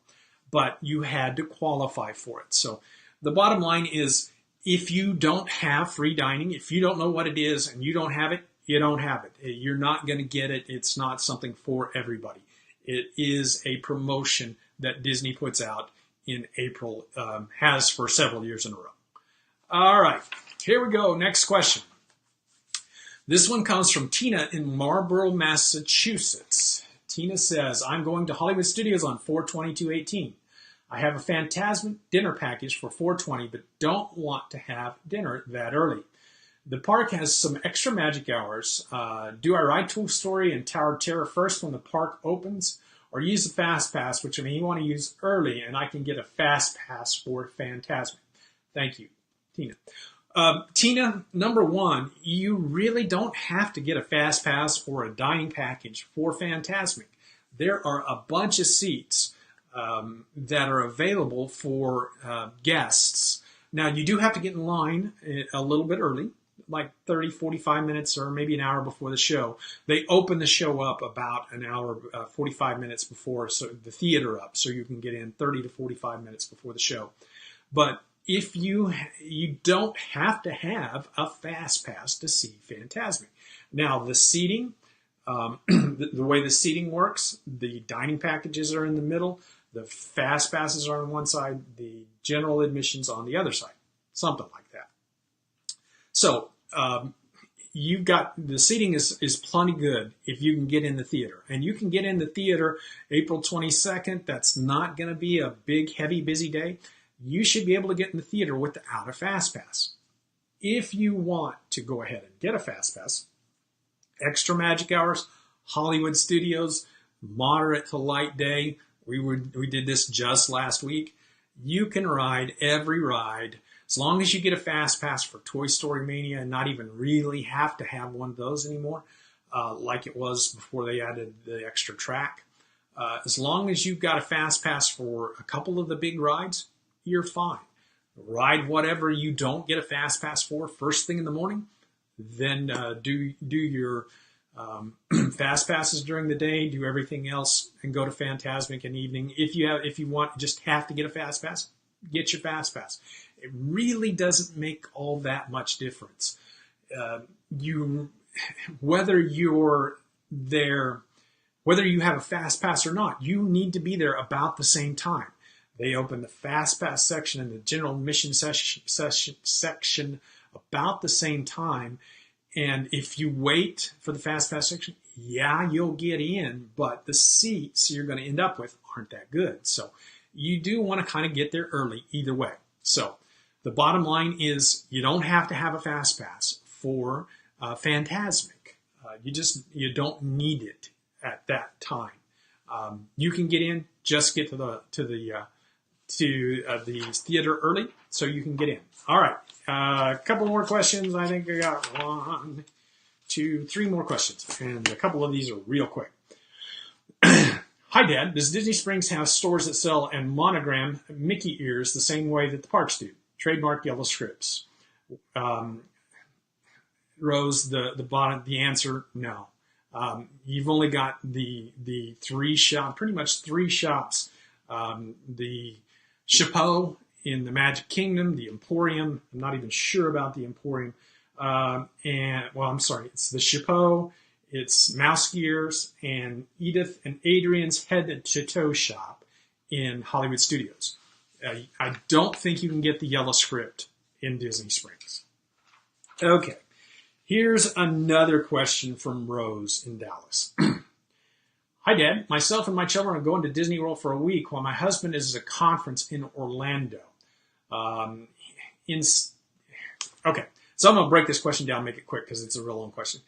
Speaker 2: But you had to qualify for it. So the bottom line is, if you don't have free dining, if you don't know what it is and you don't have it, you don't have it. You're not going to get it. It's not something for everybody. It is a promotion that Disney puts out in April, has for several years in a row. All right, here we go. Next question. This one comes from Tina in Marlborough, Massachusetts. Tina says, I'm going to Hollywood Studios on 4/22/18. I have a Fantasmic dinner package for $420, but don't want to have dinner that early. The park has some extra magic hours. Do I ride Toy Story and Tower of Terror first when the park opens, or use the FastPass, which I mean you want to use early, and I can get a FastPass for Fantasmic? Thank you, Tina. Tina, number one, you really don't have to get a FastPass or a dining package for Fantasmic. There are a bunch of seats that are available for guests. Now, you do have to get in line a little bit early, like 30, 45 minutes or maybe an hour before the show. They open the show up about an hour, 45 minutes before the theater up, so you can get in 30 to 45 minutes before the show. But if you don't have to have a FastPass to see Fantasmic. Now, the seating, the way the seating works, the dining packages are in the middle, the FastPasses are on one side, the general admissions on the other side, something like that. So you've got the seating is plenty good if you can get in the theater, and you can get in the theater April 22nd. That's not going to be a big, heavy, busy day. You should be able to get in the theater without a FastPass. If you want to go ahead and get a FastPass, extra magic hours, Hollywood Studios, moderate to light day. We did this just last week. You can ride every ride as long as you get a FastPass for Toy Story Mania and not even really have to have one of those anymore, like it was before they added the extra track. As long as you've got a FastPass for a couple of the big rides, you're fine. Ride whatever you don't get a FastPass for first thing in the morning, then do your FastPasses during the day, do everything else, and go to Fantasmic in the evening. If you just have to get a FastPass, get your FastPass. It really doesn't make all that much difference. Whether you're there, whether you have a FastPass or not, you need to be there about the same time. They open the FastPass section and the general admission section about the same time. And if you wait for the FastPass section, yeah, you'll get in, but the seats you're going to end up with aren't that good. So you do want to kind of get there early either way. So the bottom line is you don't have to have a FastPass for Fantasmic. You don't need it at that time. You can get in, just get to the theater early so you can get in. All right. A couple more questions. I think I got 1, 2, 3 more questions. And a couple of these are real quick. Hi, Dad. Does Disney Springs have stores that sell and monogram Mickey ears the same way that the parks do? Trademark yellow strips. Rose, the answer, no. You've only got the pretty much three shops. The Chapeau in the Magic Kingdom, the Emporium. I'm not even sure about the Emporium. It's the Chapeau, it's Mouse Gears, and Edith and Adrian's Head to Toe shop in Hollywood Studios. I don't think you can get the yellow script in Disney Springs. Okay, here's another question from Rose in Dallas. Hi, Dad. Myself and my children are going to Disney World for a week while my husband is at a conference in Orlando. Okay, so I'm going to break this question down and make it quick because it's a real long question.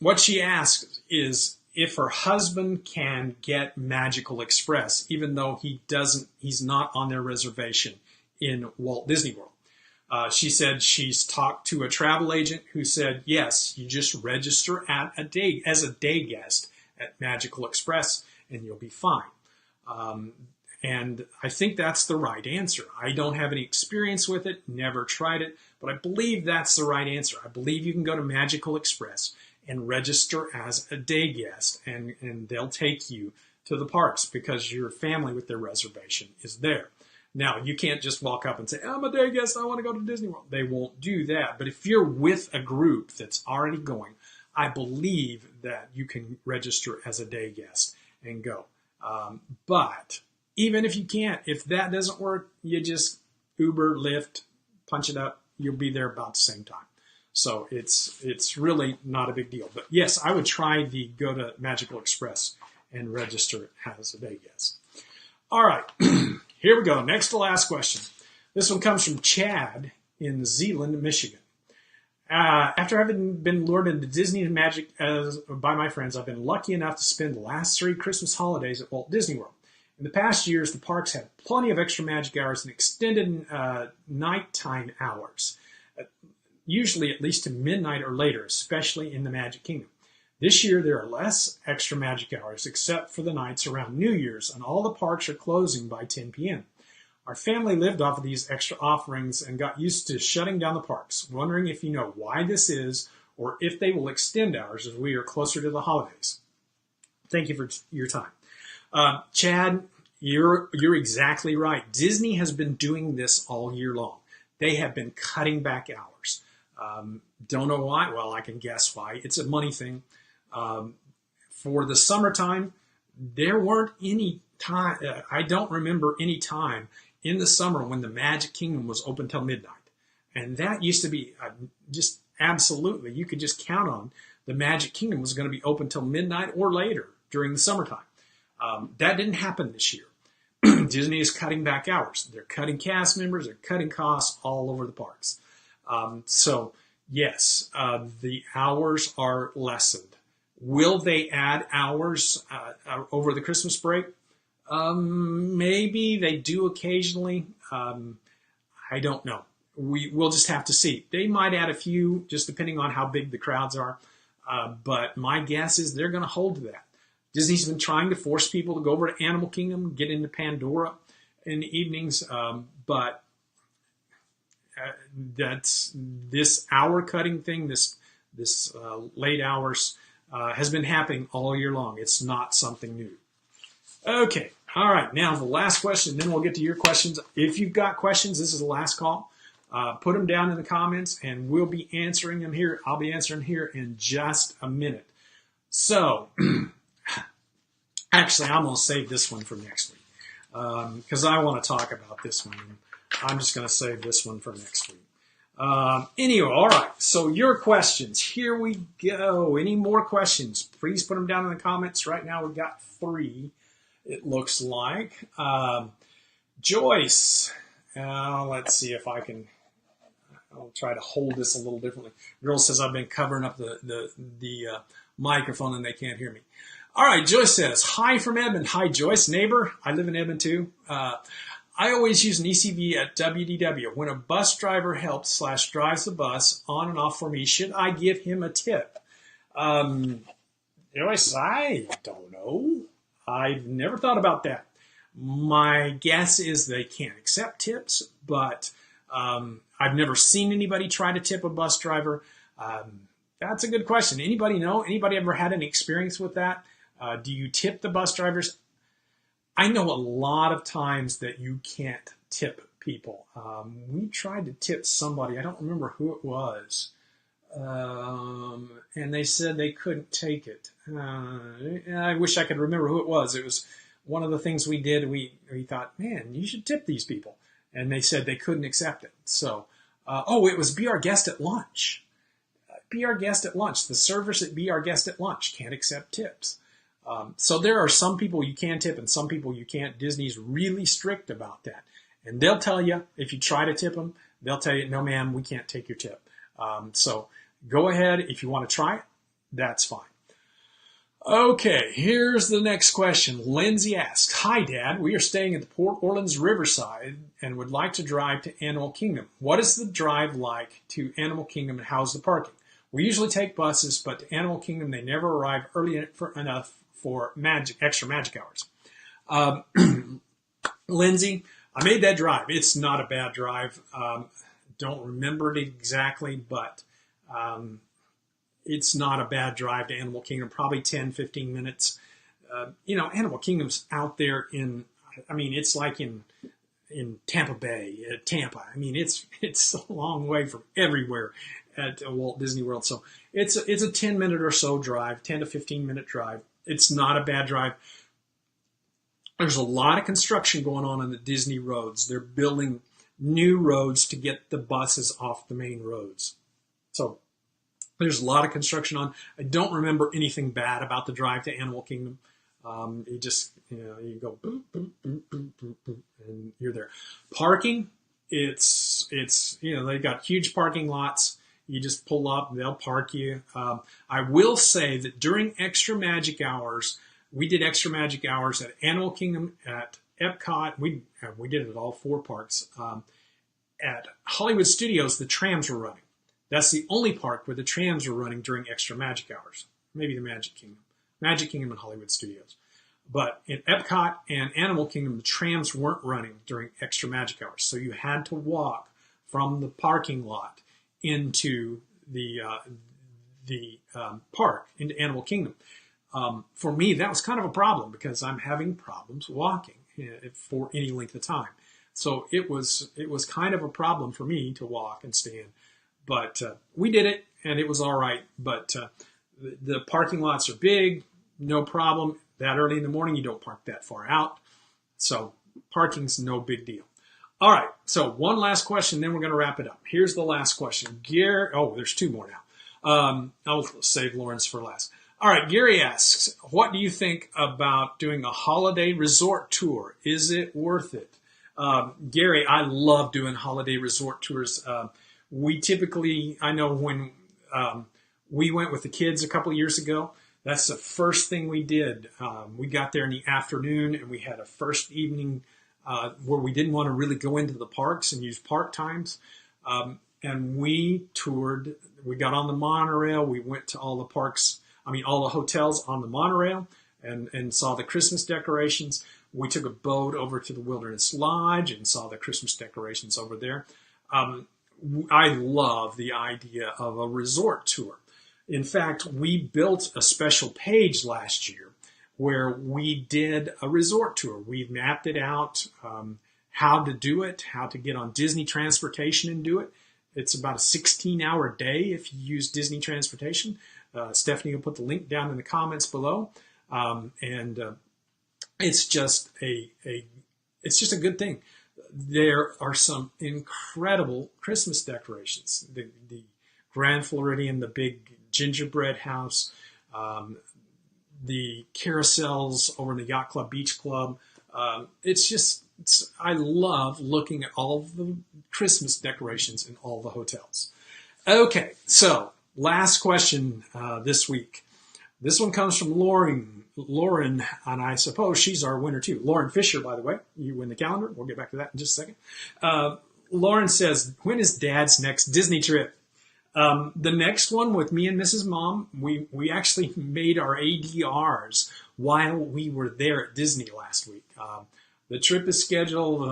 Speaker 2: What she asks is if her husband can get Magical Express, even though he's not on their reservation in Walt Disney World. She said she's talked to a travel agent who said, yes, you just register as a day guest at Magical Express and you'll be fine. And I think that's the right answer. I don't have any experience with it, never tried it, but I believe that's the right answer. I believe you can go to Magical Express and register as a day guest, and they'll take you to the parks because your family with their reservation is there. Now, you can't just walk up and say, I'm a day guest, I want to go to Disney World. They won't do that. But if you're with a group that's already going, I believe that you can register as a day guest and go. But even if you can't, if that doesn't work, you just Uber, Lyft, punch it up. You'll be there about the same time. So it's really not a big deal. But yes, I would try the go to Magical Express and register as a day guest. All right, here we go. Next to last question. This one comes from Chad in Zeeland, Michigan. After having been lured into Disney and magic by my friends, I've been lucky enough to spend the last 3 Christmas holidays at Walt Disney World. In the past years, the parks had plenty of extra magic hours and extended nighttime hours, usually at least to midnight or later, especially in the Magic Kingdom. This year, there are less extra magic hours, except for the nights around New Year's, and all the parks are closing by 10 p.m. Our family lived off of these extra offerings and got used to shutting down the parks. Wondering if you know why this is, or if they will extend hours as we are closer to the holidays. Thank you for your time. Chad, you're exactly right. Disney has been doing this all year long. They have been cutting back hours. Don't know why. Well, I can guess why. It's a money thing. For the summertime, there weren't any time. I don't remember any time in the summer when the Magic Kingdom was open till midnight. And that used to be just absolutely, you could just count on the Magic Kingdom was going to be open till midnight or later during the summertime. That didn't happen this year. Disney is cutting back hours. They're cutting cast members. They're cutting costs all over the parks. So, yes, the hours are lessened. Will they add hours over the Christmas break? Maybe they do occasionally. I don't know. We'll just have to see. They might add a few, just depending on how big the crowds are. But my guess is they're going to hold to that. Disney's been trying to force people to go over to Animal Kingdom, get into Pandora in the evenings, but that's this hour cutting thing, this late hours has been happening all year long. It's not something new. Okay, all right. Now the last question, then we'll get to your questions. If you've got questions, this is the last call. Put them down in the comments, and we'll be answering them here. I'll be answering here in just a minute. So. Actually, I'm going to save this one for next week because I want to talk about this one. I'm just going to save this one for next week. Anyway, all right. So your questions. Here we go. Any more questions? Please put them down in the comments. Right now we've got 3, it looks like. Joyce. Let's see if I can. I'll try to hold this a little differently. Girl says I've been covering up the microphone and they can't hear me. All right, Joyce says, hi from Edmond. Hi, Joyce, neighbor. I live in Edmond, too. I always use an ECV at WDW. When a bus driver helps / drives the bus on and off for me, should I give him a tip? Joyce, I don't know. I've never thought about that. My guess is they can't accept tips, but I've never seen anybody try to tip a bus driver. That's a good question. Anybody know? Anybody ever had any experience with that? Do you tip the bus drivers? I know a lot of times that you can't tip people. We tried to tip somebody. I don't remember who it was. And they said they couldn't take it. I wish I could remember who it was. It was one of the things we did, we thought, man, you should tip these people. And they said they couldn't accept it. So, it was be our guest at lunch. Be our guest at lunch. The servers at Be Our Guest at Lunch can't accept tips. So there are some people you can tip and some people you can't. Disney's really strict about that. And they'll tell you, if you try to tip them, they'll tell you, no, ma'am, we can't take your tip. So go ahead. If you want to try it, that's fine. Okay, here's the next question. Lindsay asks, hi, Dad. We are staying at the Port Orleans Riverside and would like to drive to Animal Kingdom. What is the drive like to Animal Kingdom and how's the parking? We usually take buses, but to Animal Kingdom, they never arrive early enough for extra magic hours. Lindsay, I made that drive. It's not a bad drive. Don't remember it exactly, but it's not a bad drive to Animal Kingdom, probably 10, 15 minutes. Animal Kingdom's out there it's like in Tampa Bay, Tampa. It's a long way from everywhere at Walt Disney World. So it's a 10 minute or so drive, 10 to 15 minute drive. It's not a bad drive. There's a lot of construction going on the Disney roads. They're building new roads to get the buses off the main roads. So there's a lot of construction on. I don't remember anything bad about the drive to Animal Kingdom. You just, you go boop, boop, boop, boop, boop, boop, and you're there. Parking, it's they got huge parking lots. You just pull up, they'll park you. I will say that during Extra Magic Hours, we did Extra Magic Hours at Animal Kingdom, at Epcot. We did it at all four parks. At Hollywood Studios, the trams were running. That's the only park where the trams were running during Extra Magic Hours. Maybe the Magic Kingdom and Hollywood Studios. But in Epcot and Animal Kingdom, the trams weren't running during Extra Magic Hours. So you had to walk from the parking lot into the park, into Animal Kingdom. For me, that was kind of a problem because I'm having problems walking for any length of time. So it was kind of a problem for me to walk and stand. But we did it, and it was all right. But the parking lots are big, no problem. That early in the morning, you don't park that far out. So parking's no big deal. All right, so one last question, then we're going to wrap it up. Here's the last question. There's two more now. I'll save Lawrence for last. All right, Gary asks, what do you think about doing a holiday resort tour? Is it worth it? Gary, I love doing holiday resort tours. We typically, I know when we went with the kids a couple of years ago, that's the first thing we did. We got there in the afternoon, and we had a first evening where we didn't want to really go into the parks and use park times. And we toured, we got on the monorail, we went to all the parks, all the hotels on the monorail and saw the Christmas decorations. We took a boat over to the Wilderness Lodge and saw the Christmas decorations over there. I love the idea of a resort tour. In fact, we built a special page last year where we did a resort tour. We mapped it out, how to do it, how to get on Disney transportation and do it. It's about a 16-hour day if you use Disney transportation. Stephanie will put the link down in the comments below. It's just a good thing. There are some incredible Christmas decorations. The Grand Floridian, the big gingerbread house, the carousels over in the Yacht Club Beach Club. I love looking at all of the Christmas decorations in all the hotels. Okay, so last question this week. This one comes from Lauren, and I suppose she's our winner too. Lauren Fisher, by the way. You win the calendar. We'll get back to that in just a second. Lauren says, when is Dad's next Disney trip? The next one with me and Mrs. Mom, we actually made our ADRs while we were there at Disney last week. The trip is scheduled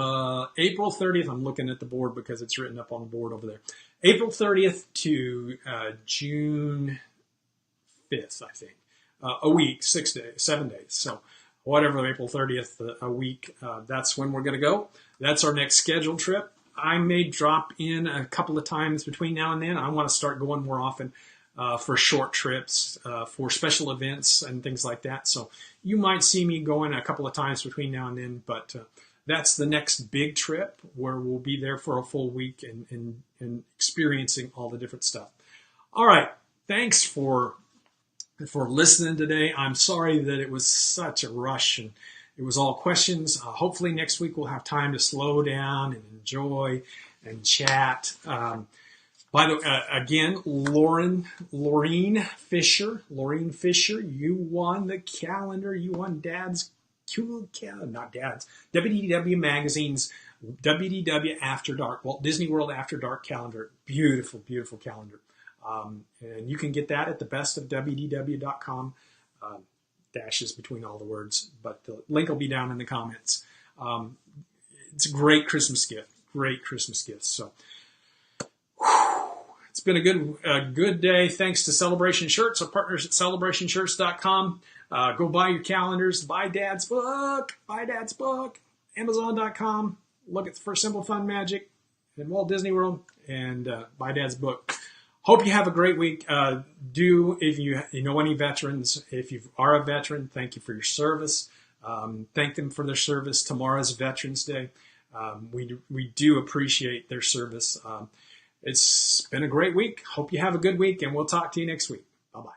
Speaker 2: April 30th. I'm looking at the board because it's written up on the board over there. April 30th to June 5th, I think. A week, 7 days. So whatever, April 30th, a week, that's when we're going to go. That's our next scheduled trip. I may drop in a couple of times between now and then. I want to start going more often. for short trips, for special events and things like that. So you might see me going a couple of times between now and then, but that's the next big trip where we'll be there for a full week and experiencing all the different stuff. All right. Thanks for listening today. I'm sorry that it was such a rush and it was all questions. Hopefully next week we'll have time to slow down and enjoy and chat. By the way, again, Laureen Fisher, you won the calendar. You won Dad's cool calendar, not Dad's, WDW Magazine's WDW After Dark, Walt Disney World After Dark calendar. Beautiful, beautiful calendar. And you can get that at thebestofwdw.com. Dashes between all the words, but the link will be down in the comments. It's a great Christmas gift. Great Christmas gift. So it's been a good day. Thanks to Celebration Shirts, our partners at celebrationshirts.com. Go buy your calendars. Buy Dad's book. Amazon.com. Look for Simple Fun Magic in Walt Disney World and buy Dad's book. Hope you have a great week. If you know any veterans, if you are a veteran, thank you for your service. Thank them for their service. Tomorrow's Veterans Day. We do appreciate their service. It's been a great week. Hope you have a good week, and we'll talk to you next week. Bye-bye.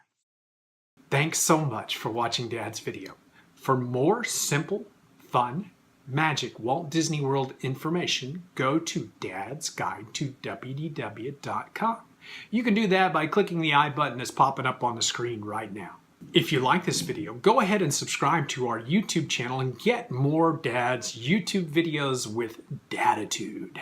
Speaker 2: Thanks so much for watching Dad's video. For more simple, fun, magic Walt Disney World information, go to dadsguidetowdw.com. You can do that by clicking the I button that's popping up on the screen right now. If you like this video, go ahead and subscribe to our YouTube channel and get more Dad's YouTube videos with Daditude.